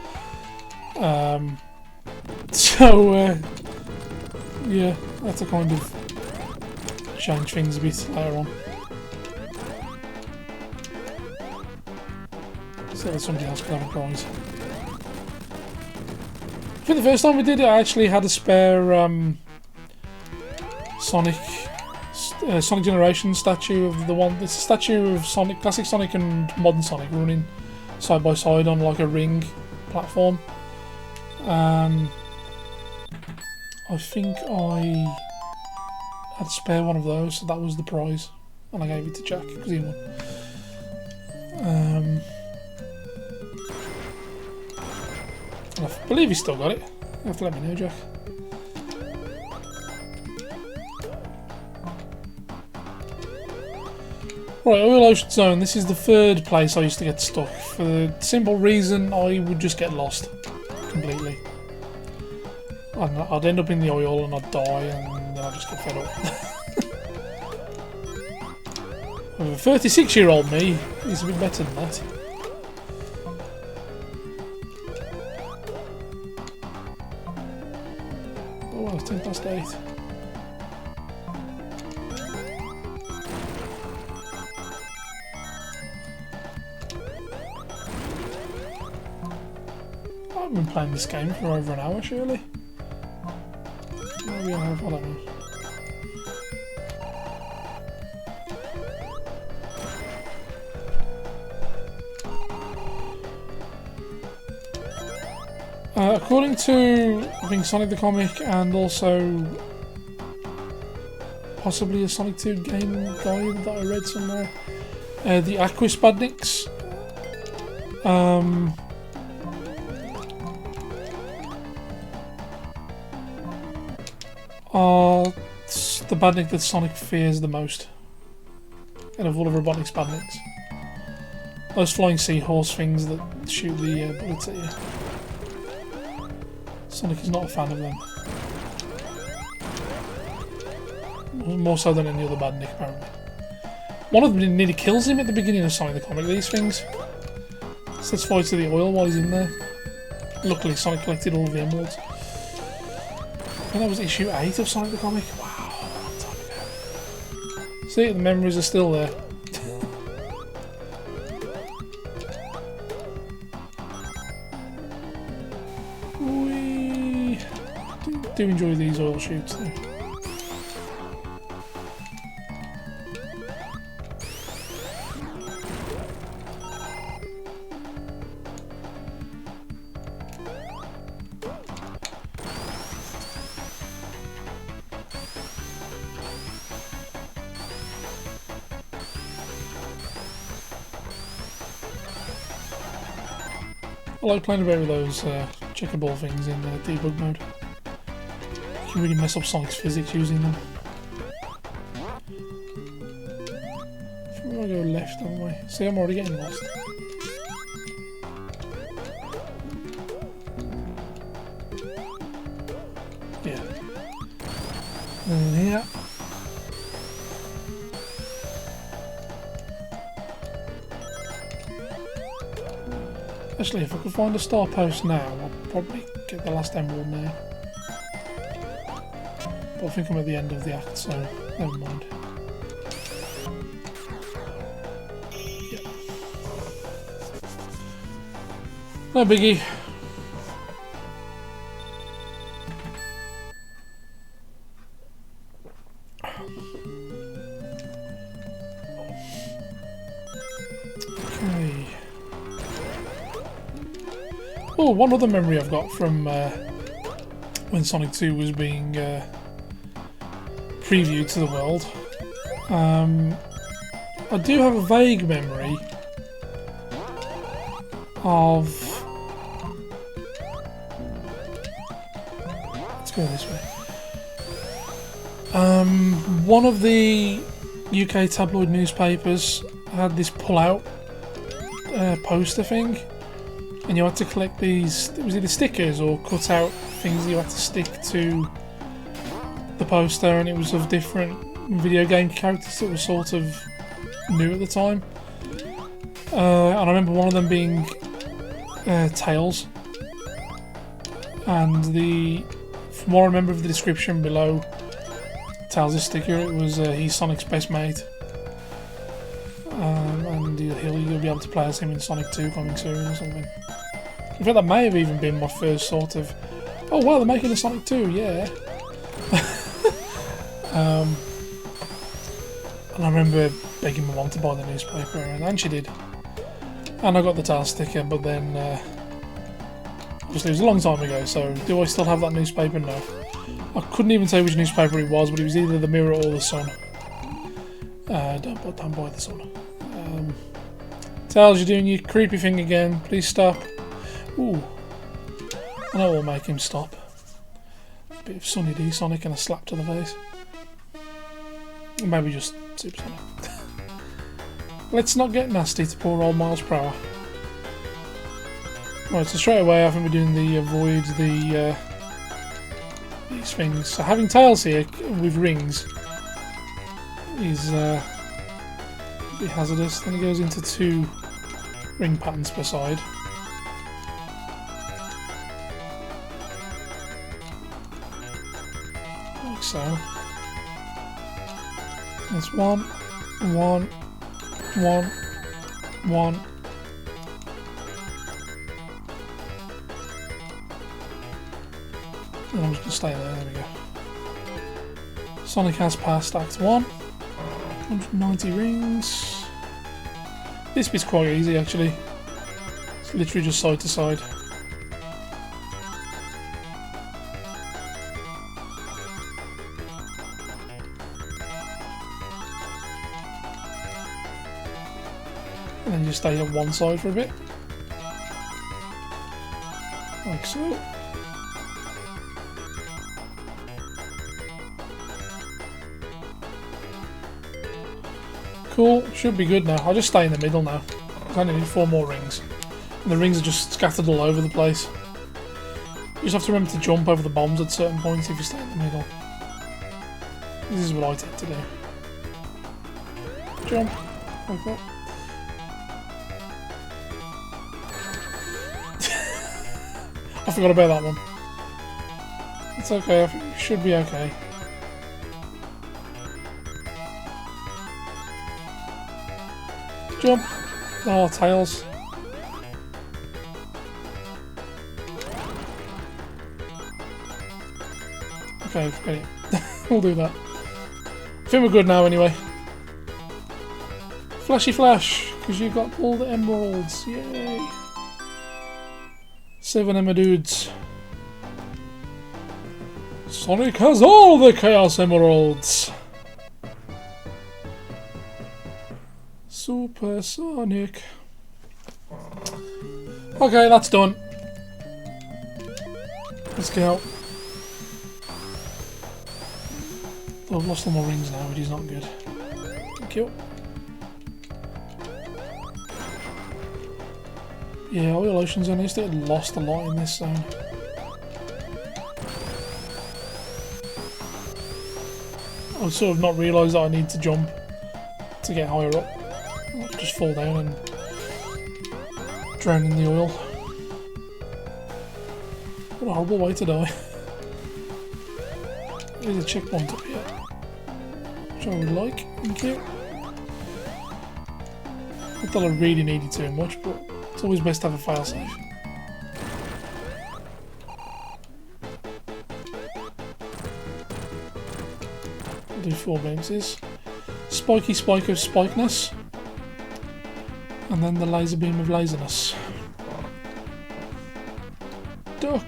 Yeah, that's a kind of change things a bit later on. So that somebody else could have a prize. I think the first time we did it, I actually had a spare Sonic Generation statue of the one. It's a statue of Sonic, classic Sonic and modern Sonic running side by side on like a ring platform. I think I had a spare one of those, so that was the prize, and I gave it to Jack because he won. I believe he's still got it. You have to let me know, Jack. Right, Oil Ocean Zone. This is the third place I used to get stuck, for the simple reason I would just get lost completely. I'd end up in the oil and I'd die, and then I'd just get fed up. 36-year-old me is a bit better than that. Oh well, it's 8:10. I've been playing this game for over an hour, surely. Maybe I have, I don't know. According to, I think, Sonic the Comic, and also possibly a Sonic 2 game guide that I read somewhere, the Aquis Badniks are the Badnik that Sonic fears the most out of all of Robotnik's Badniks. Those flying seahorse things that shoot the bullets at you. Sonic is not a fan of them. More so than any other Badnik, apparently. One of them nearly kills him at the beginning of Sonic the Comic, these things. Sets fire to the oil while he's in there. Luckily, Sonic collected all of the emeralds. I think that was issue 8 of Sonic the Comic. Wow, a long time ago. See, the memories are still there. We do enjoy these oil shoots though. I like playing about with those checkable things in debug mode. You can really mess up Sonic's physics using them. I think we're gonna go left, haven't we? See, I'm already getting lost. Yeah. And here. Actually, if I could find a star post now, I'll probably get the last emerald now. But I think I'm at the end of the act, so never mind. Yeah. No biggie. Okay. Oh, one other memory I've got from when Sonic 2 was being previewed to the world. I do have a vague memory of... Let's go this way. One of the UK tabloid newspapers had this pull-out poster thing. And you had to collect these, was it stickers or cut out things you had to stick to the poster, and it was of different video game characters that were sort of new at the time. And I remember one of them being Tails. And from what I remember of the description below Tails' sticker, it was he's Sonic's best mate. And you'll be able to play as him in Sonic 2 coming soon or something. In fact, that may have even been my first sort of, oh wow, they're making a Sonic 2, yeah. And I remember begging my mom to buy the newspaper, and she did. And I got the Tails sticker, but then, obviously it was a long time ago, so do I still have that newspaper? No. I couldn't even tell you which newspaper it was, but it was either the Mirror or the Sun. Don't buy the Sun. Tails, you're doing your creepy thing again. Please stop. Ooh. I know what will make him stop. A bit of Sunny D Sonic and a slap to the face. Or maybe just Super Sonic. Let's not get nasty to poor old miles per hour. Right, so straight away I think we're doing the avoid these things. So having Tails here with rings is a bit hazardous. Then he goes into 2 ring patterns per side. Like so. There's 1, 1, 1, 1. And I'm just going to stay there we go. Sonic has passed Act 1. 190 rings. This bit's quite easy actually. It's literally just side to side. And then you stay on one side for a bit. Like so. Cool, should be good now. I'll just stay in the middle now. I only need 4 more rings. And the rings are just scattered all over the place. You just have to remember to jump over the bombs at certain points if you stay in the middle. This is what I tend to do. Jump. Like that. I forgot about that one. It's okay, I think it should be okay. Jump! Oh, Tails. Okay, forget it. We'll do that. I think we're good now anyway. Flashy flash, because you got all the emeralds. Yay! 7 emeralds. Sonic has all the Chaos Emeralds. Super Sonic. Okay, that's done. Let's go. Oh, I've lost all my rings now, which is not good. Thank you. Yeah, oil oceans, I used to get lost a lot in this zone. I sort of not realised that I need to jump to get higher up. I just fall down and drown in the oil. What a horrible way to die. There's a checkpoint up here, which I would like. Thank you. Not that I really needed too much, but it's always best to have a failsafe. I'll do 4 bounces. Spiky spike of spikeness. And then the laser beam of laserness. Duck!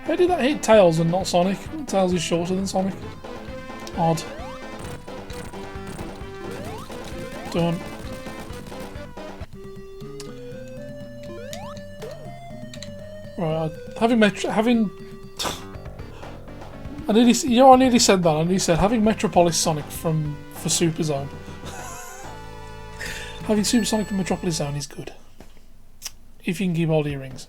How did that hit Tails and not Sonic? Tails is shorter than Sonic. Odd. Done. Right, having I nearly said that. I nearly said having Metropolis Sonic for Super Zone. Having Super Sonic from Metropolis Zone is good if you can keep all your rings.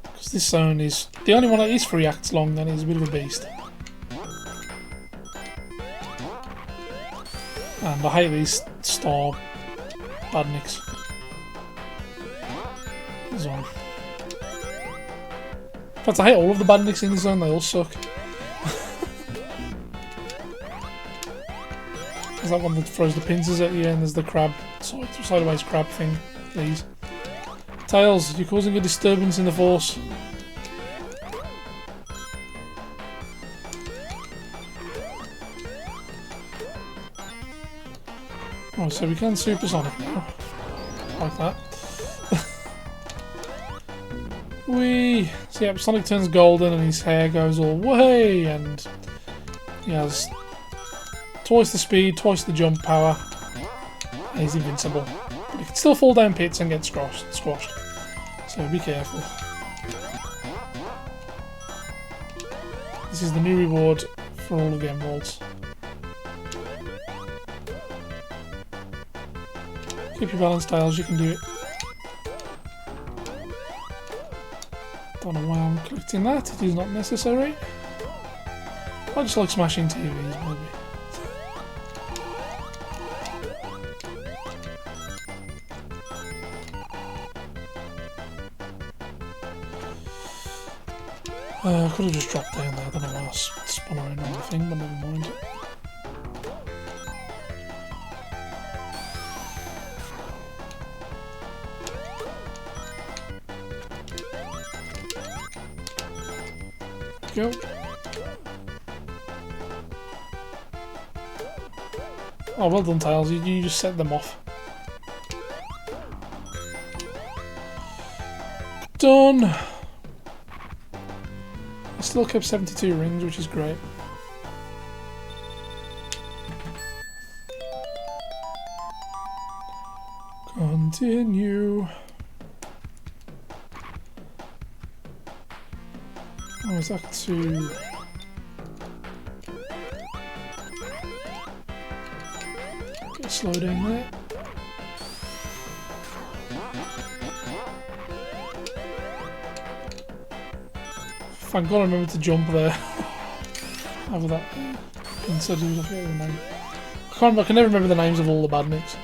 Because this zone is the only one that is 3 acts long, and it's a bit of a beast. And I hate these star badniks. This one. In fact, I hate all of the badniks in this zone, they all suck. There's that one that throws the pincers at you, and there's the crab, sideways crab thing. These. Tails, you're causing a disturbance in the force. Oh, so we can Supersonic now. Like that. Whee! So yeah, Sonic turns golden and his hair goes all way, and he has twice the speed, twice the jump power, and he's invincible. But he can still fall down pits and get squashed. So be careful. This is the new reward for all of the emeralds. Keep your balance, Tails, you can do it. Don't know why I'm collecting that, it is not necessary. I just like smashing TVs, maybe. I could have just dropped down there, I don't know why I spun around on the thing, but never mind. Go. Oh, well done, Tails. You just set them off. Done. I still kept 72 rings, which is great. Continue. Oh, is that to... Get slow down there. Thank God I remembered to jump there. Over that. Instead of I forget the name. I can never remember the names of all the badniks.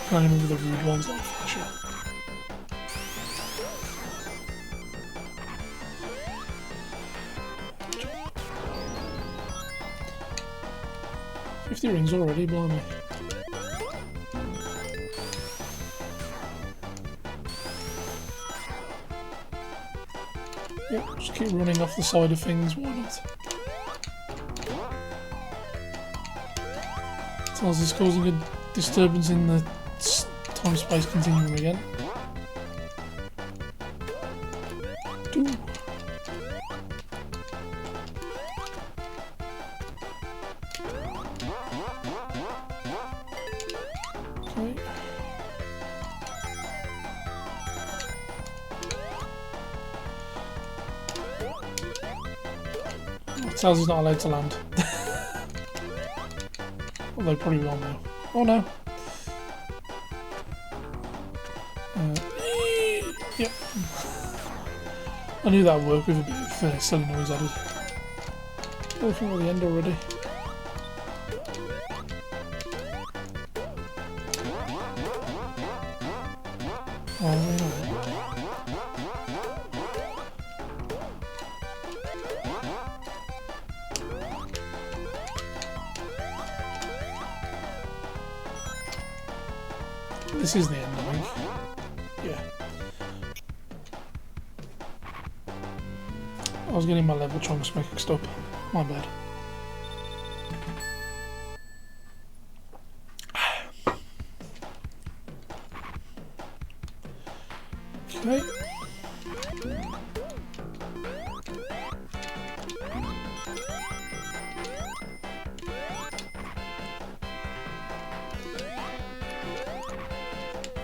I can remember the rude ones like Flasher. $50 rings already, blimey. Yep, just keep running off the side of things, why not? Tails is causing a disturbance in the time-space continuum again. Ooh. tells he's not allowed to land. Although probably will now. Oh no. Yep. I knew that would work with a bit of silly noise added. I think we're at the end already. This is the end, I think. Yeah. I was getting my level chunks mixed up. My bad. Okay.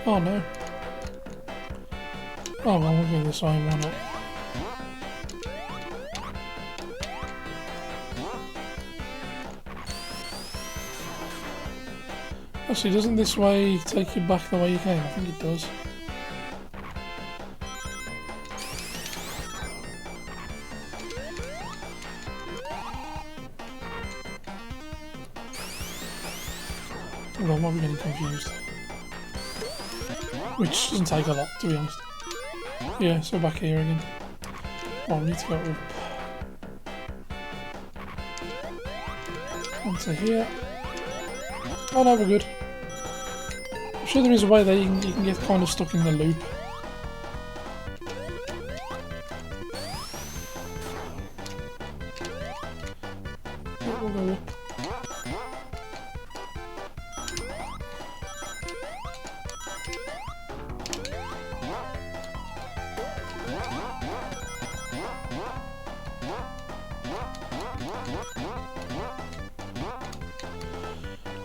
Oh no. Oh well, we'll go this way, why not? Actually, doesn't this way take you back the way you came? I think it does. Although I might be getting confused. Which doesn't take a lot, to be honest. Yeah, so back here again. Oh, we need to go up. Onto here. Oh no, we're good. I'm sure there is a way there you can get kind of stuck in the loop. Yeah, we'll go up.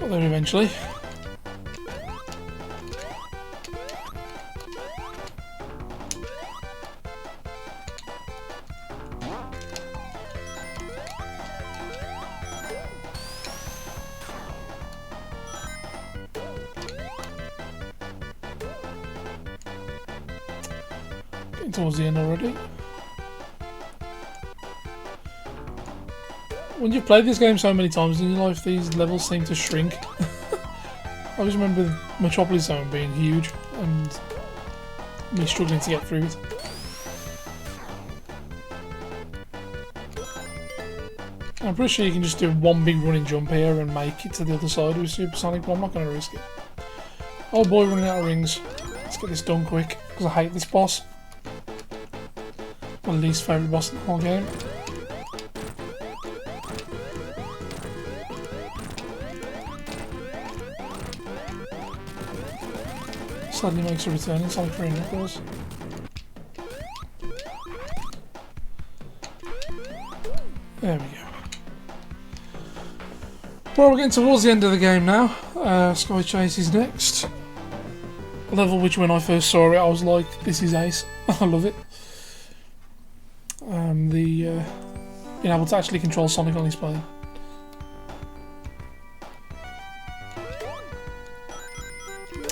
Got there eventually. Getting towards the end already. When you've played this game so many times in your life, these levels seem to shrink. I always remember Metropolis Zone being huge and me struggling to get through it. I'm pretty sure you can just do one big running jump here and make it to the other side with Supersonic, but I'm not going to risk it. Oh boy, running out of rings. Let's get this done quick, because I hate this boss. My least favourite boss in the whole game. Sadly makes a return in Sonic 3 Knuckles. There we go. Well, we're getting towards the end of the game now. Sky Chase is next. A level which when I first saw it I was like, this is ace. I love it. Being able to actually control Sonic on his plane.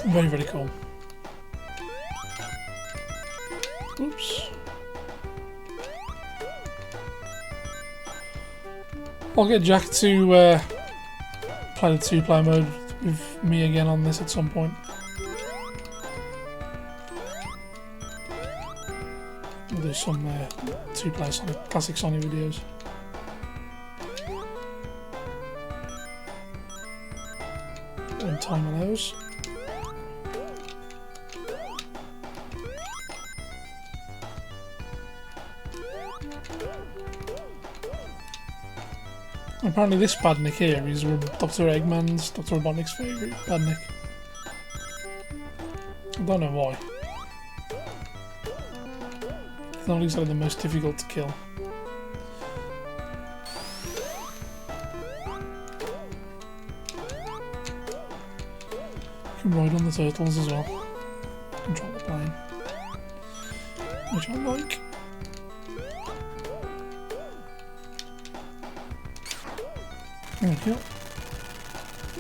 Very, very cool. Oops. I'll get Jack to play the 2-player mode with me again on this at some point. We'll do some 2-player Sonic, classic Sonic videos. When time allows. Apparently this Badnik here is Dr. Eggman's, Dr. Robotnik's favourite Badnik. I don't know why. It's not exactly the most difficult to kill. You can ride on the turtles as well. Control the plane. Which I like. Thank you.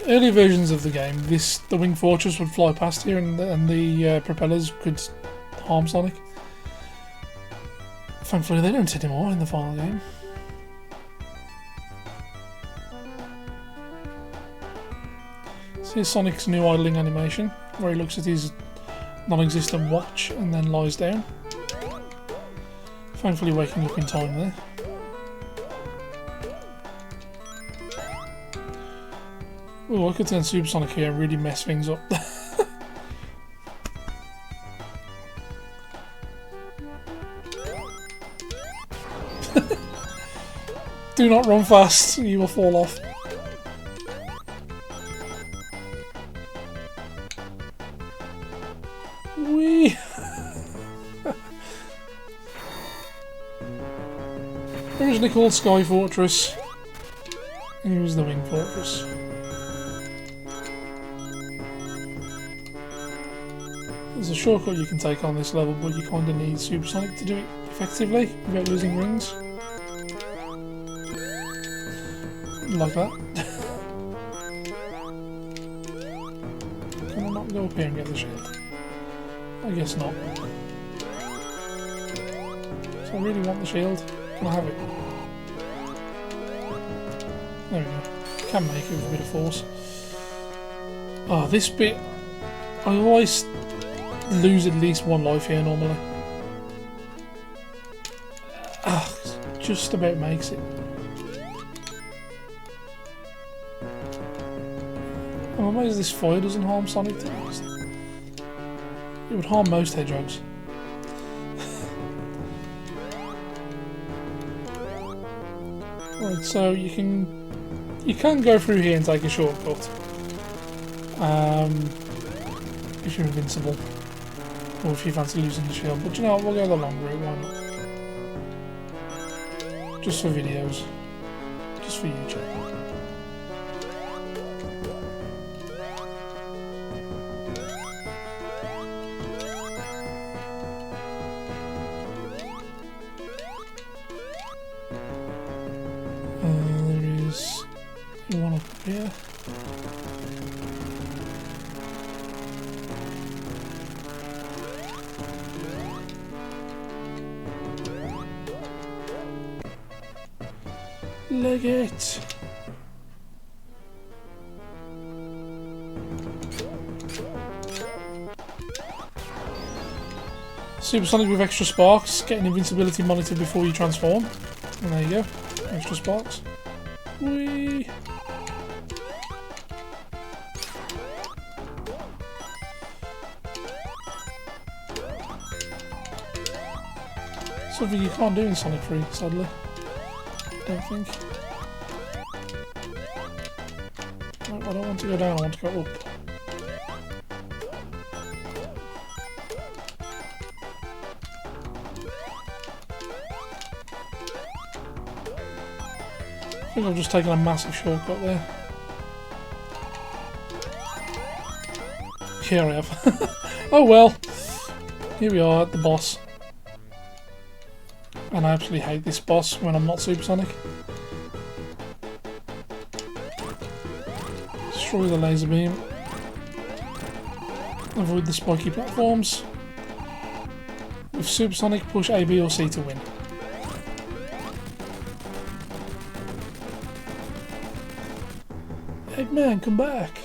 Earlier versions of the game, the wing fortress would fly past here, and the propellers could harm Sonic. Thankfully, they don't anymore in the final game. So here's Sonic's new idling animation, where he looks at his non-existent watch and then lies down. Thankfully, waking up in time there. Oh, I could turn Super Sonic here and really mess things up. Do not run fast, you will fall off. Whee! Originally called Sky Fortress. Here's the Wing Fortress. There's a shortcut you can take on this level, but you kind of need Super Sonic to do it effectively without losing rings. Like that. Can I not go up here and get the shield? I guess not. So I really want the shield. Can I have it? There we go. Can make it with a bit of force. Oh, this bit... I always lose at least one life here normally. Ah, just about makes it. I'm amazed this fire doesn't harm Sonic, to be honest. It would harm most hedgehogs. Right, so you can go through here and take a shortcut. If you're invincible. Or if you fancy losing the shield. But you know what, we'll go the long route, why not? Just for videos. Just for YouTube. There is one up here. Leg it. Super Sonic with extra sparks. Get an invincibility monitor before you transform. And there you go. Extra sparks. Whee! Something you can't do in Sonic 3, sadly. I don't think. No, I don't want to go down, I want to go up. I think I've just taken a massive shortcut there. Here I have. Oh well. Here we are at the boss. And I absolutely hate this boss when I'm not Super Sonic. Destroy the laser beam. Avoid the spiky platforms. With Super Sonic, push A, B or C to win. Eggman, come back!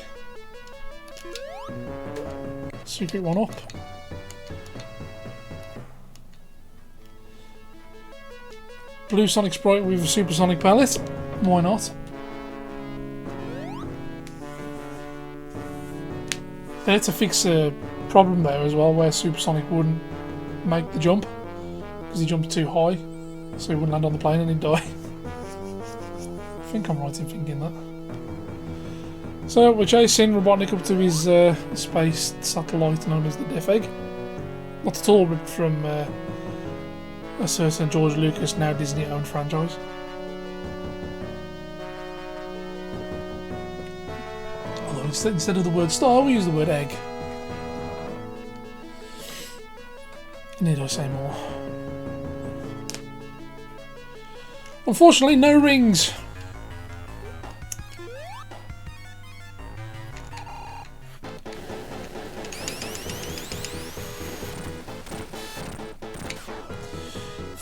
Secret one up. Blue Sonic Sprite with a Super Sonic palette. Why not? They had to fix a problem there as well, where Super Sonic wouldn't make the jump because he jumped too high, so he wouldn't land on the plane and he'd die. I think I'm right in thinking that. So we're chasing Robotnik up to his space satellite known as the Death Egg. Not at all ripped from a certain George Lucas, now Disney-owned franchise. Although instead of the word star, we use the word egg. Need I say more? Unfortunately, no rings.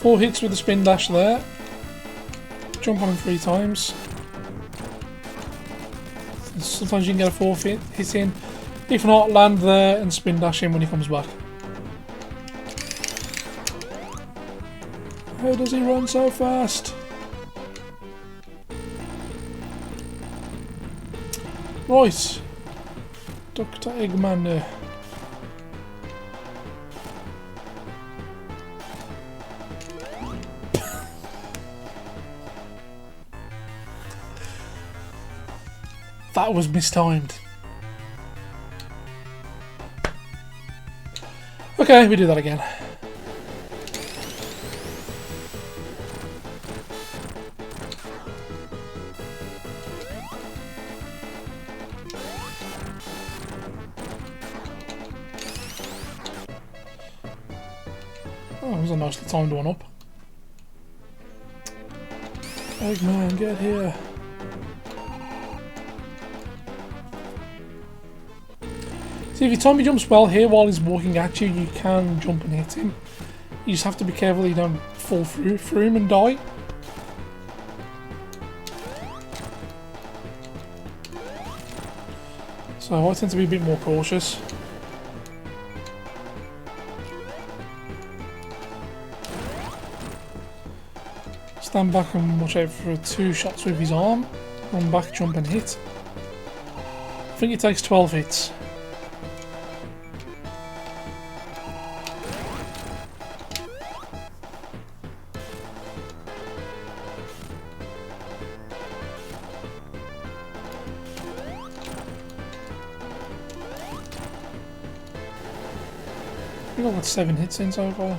4 hits with the spin dash there. Jump on him 3 times. Sometimes you can get a 4th hit in. If not, land there and spin dash him when he comes back. How does he run so fast? Right. Dr. Eggman. That was mistimed. Okay, we do that again. Oh, that was a nicely timed one up. Eggman, get here. See, if your Tommy jumps well here while he's walking at you, you can jump and hit him. You just have to be careful you don't fall through him and die. So I tend to be a bit more cautious. Stand back and watch out for 2 shots with his arm. Run back, jump and hit. I think it takes 12 hits. I think I've got 7 hits in so far.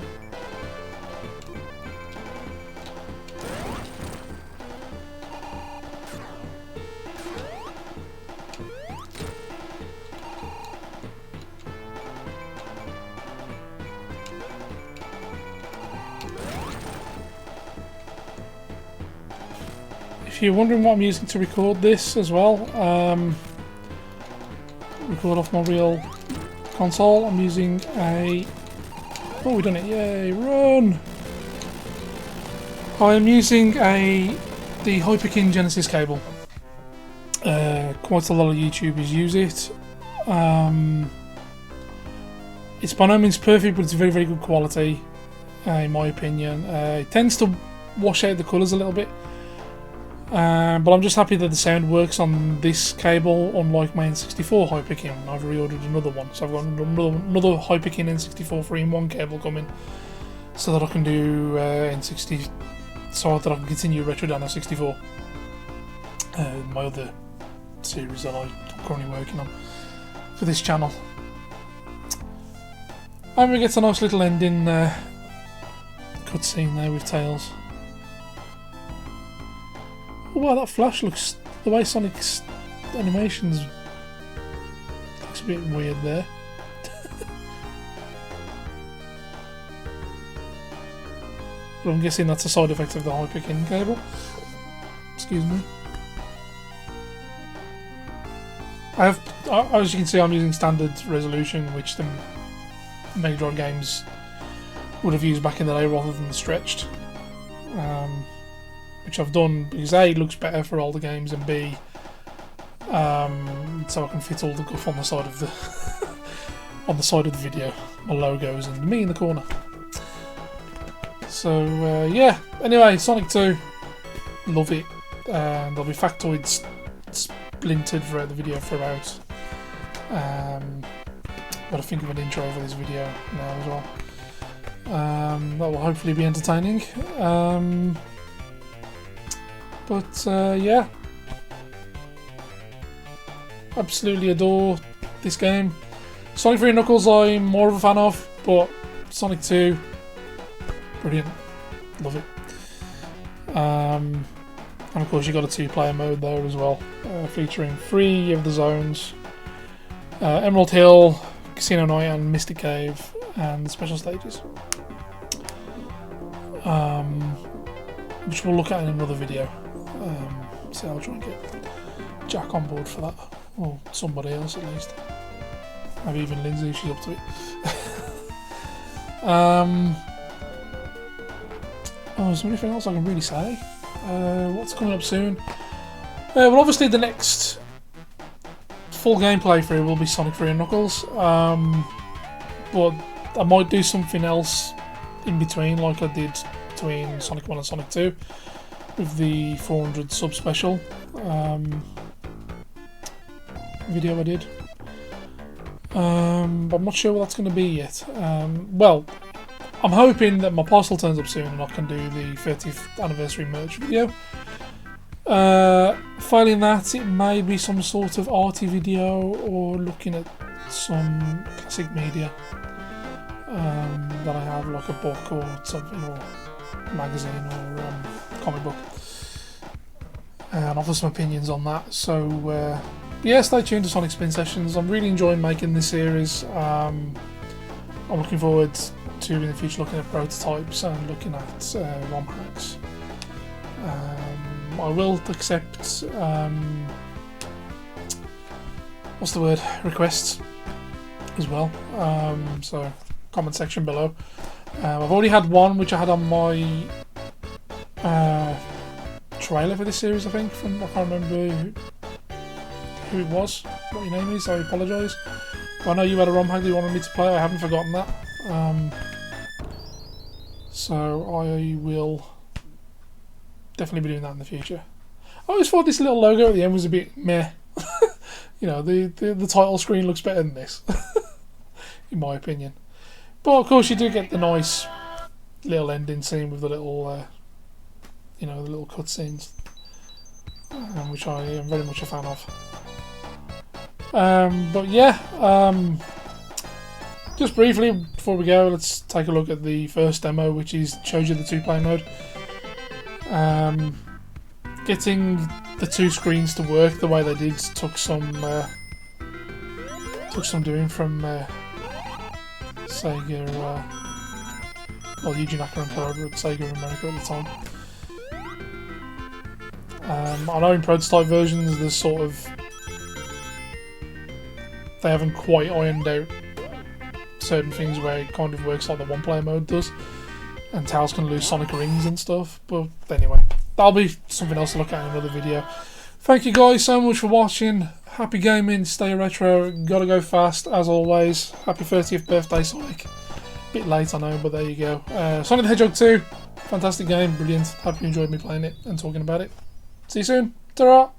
If you're wondering what I'm using to record this as well, record off my real console, I'm using a... Oh, we've done it, yay, run! I'm using the Hyperkin Genesis cable. Quite a lot of YouTubers use it. It's by no means perfect, but it's very, very good quality, in my opinion. It tends to wash out the colours a little bit. But I'm just happy that the sound works on this cable, unlike my N64 Hyperkin. I've reordered another one, so I've got another Hyperkin N64 3-in-1 cable coming, so that I can do N60, so that I can continue RetroDanno 64, my other series that I'm currently working on for this channel. And we get a nice little ending cutscene there with Tails. Oh, wow, that flash looks... The way Sonic's animations looks a bit weird there. But I'm guessing that's a side effect of the Hyperkin cable. Excuse me. As you can see, I'm using standard resolution, which the Mega Drive games would have used back in the day rather than the stretched. Which I've done because A, it looks better for older games, and B, so I can fit all the guff on the side of the on the side of the video, my logos and me in the corner. So yeah. Anyway, Sonic 2, love it. There'll be factoids splintered throughout the video throughout. But I think of an intro for this video now as well. That will hopefully be entertaining. But yeah, absolutely adore this game. Sonic 3 Knuckles I'm more of a fan of, but Sonic 2, brilliant, love it. And of course you got a 2-player mode there as well, featuring 3 of the zones, Emerald Hill, Casino Night and Mystic Cave, and the special stages. Which we'll look at in another video. So I'll try and get Jack on board for that, or somebody else at least. Maybe even Lindsay if she's up to it. Oh, is there anything else I can really say? What's coming up soon? Well, obviously the next full game playthrough will be Sonic 3 and Knuckles. But I might do something else in between, like I did between Sonic 1 and Sonic 2 with the 400 sub special video I did. But I'm not sure what that's going to be yet. Well, I'm hoping that my parcel turns up soon and I can do the 30th anniversary merch video. Failing that, it may be some sort of arty video or looking at some classic media that I have, like a book or something, or magazine or comic book, and offer some opinions on that. So yeah, stay tuned to Sonic Spin Sessions. I'm really enjoying making this series. I'm looking forward to in the future looking at prototypes and looking at ROM hacks. I will accept what's the word, requests as well, so comment section below. I've already had one which I had on my trailer for this series, I think, from, I can't remember who it was, what your name is, I apologise. But I know you had a ROM hack that you wanted me to play, I haven't forgotten that. So I will definitely be doing that in the future. I always thought this little logo at the end was a bit meh. You know, the title screen looks better than this, in my opinion. But of course you do get the nice little ending scene with the little, you know, the little cutscenes, which I am very much a fan of. But yeah, just briefly before we go, let's take a look at the first demo, which shows you the 2-player mode. Getting the 2 screens to work the way they did took some doing from Sega, well, Yuji Naka over at Sega America at the time. I know in prototype versions there's sort of, they haven't quite ironed out certain things where it kind of works like the 1-player mode does, and Tails can lose Sonic rings and stuff. But anyway, that'll be something else to look at in another video. Thank you guys so much for watching. Happy gaming, stay retro, gotta go fast as always. Happy 30th birthday, Sonic. Bit late, I know, but there you go. Sonic the Hedgehog 2, fantastic game, brilliant. Hope you enjoyed me playing it and talking about it. See you soon. Ta-ra!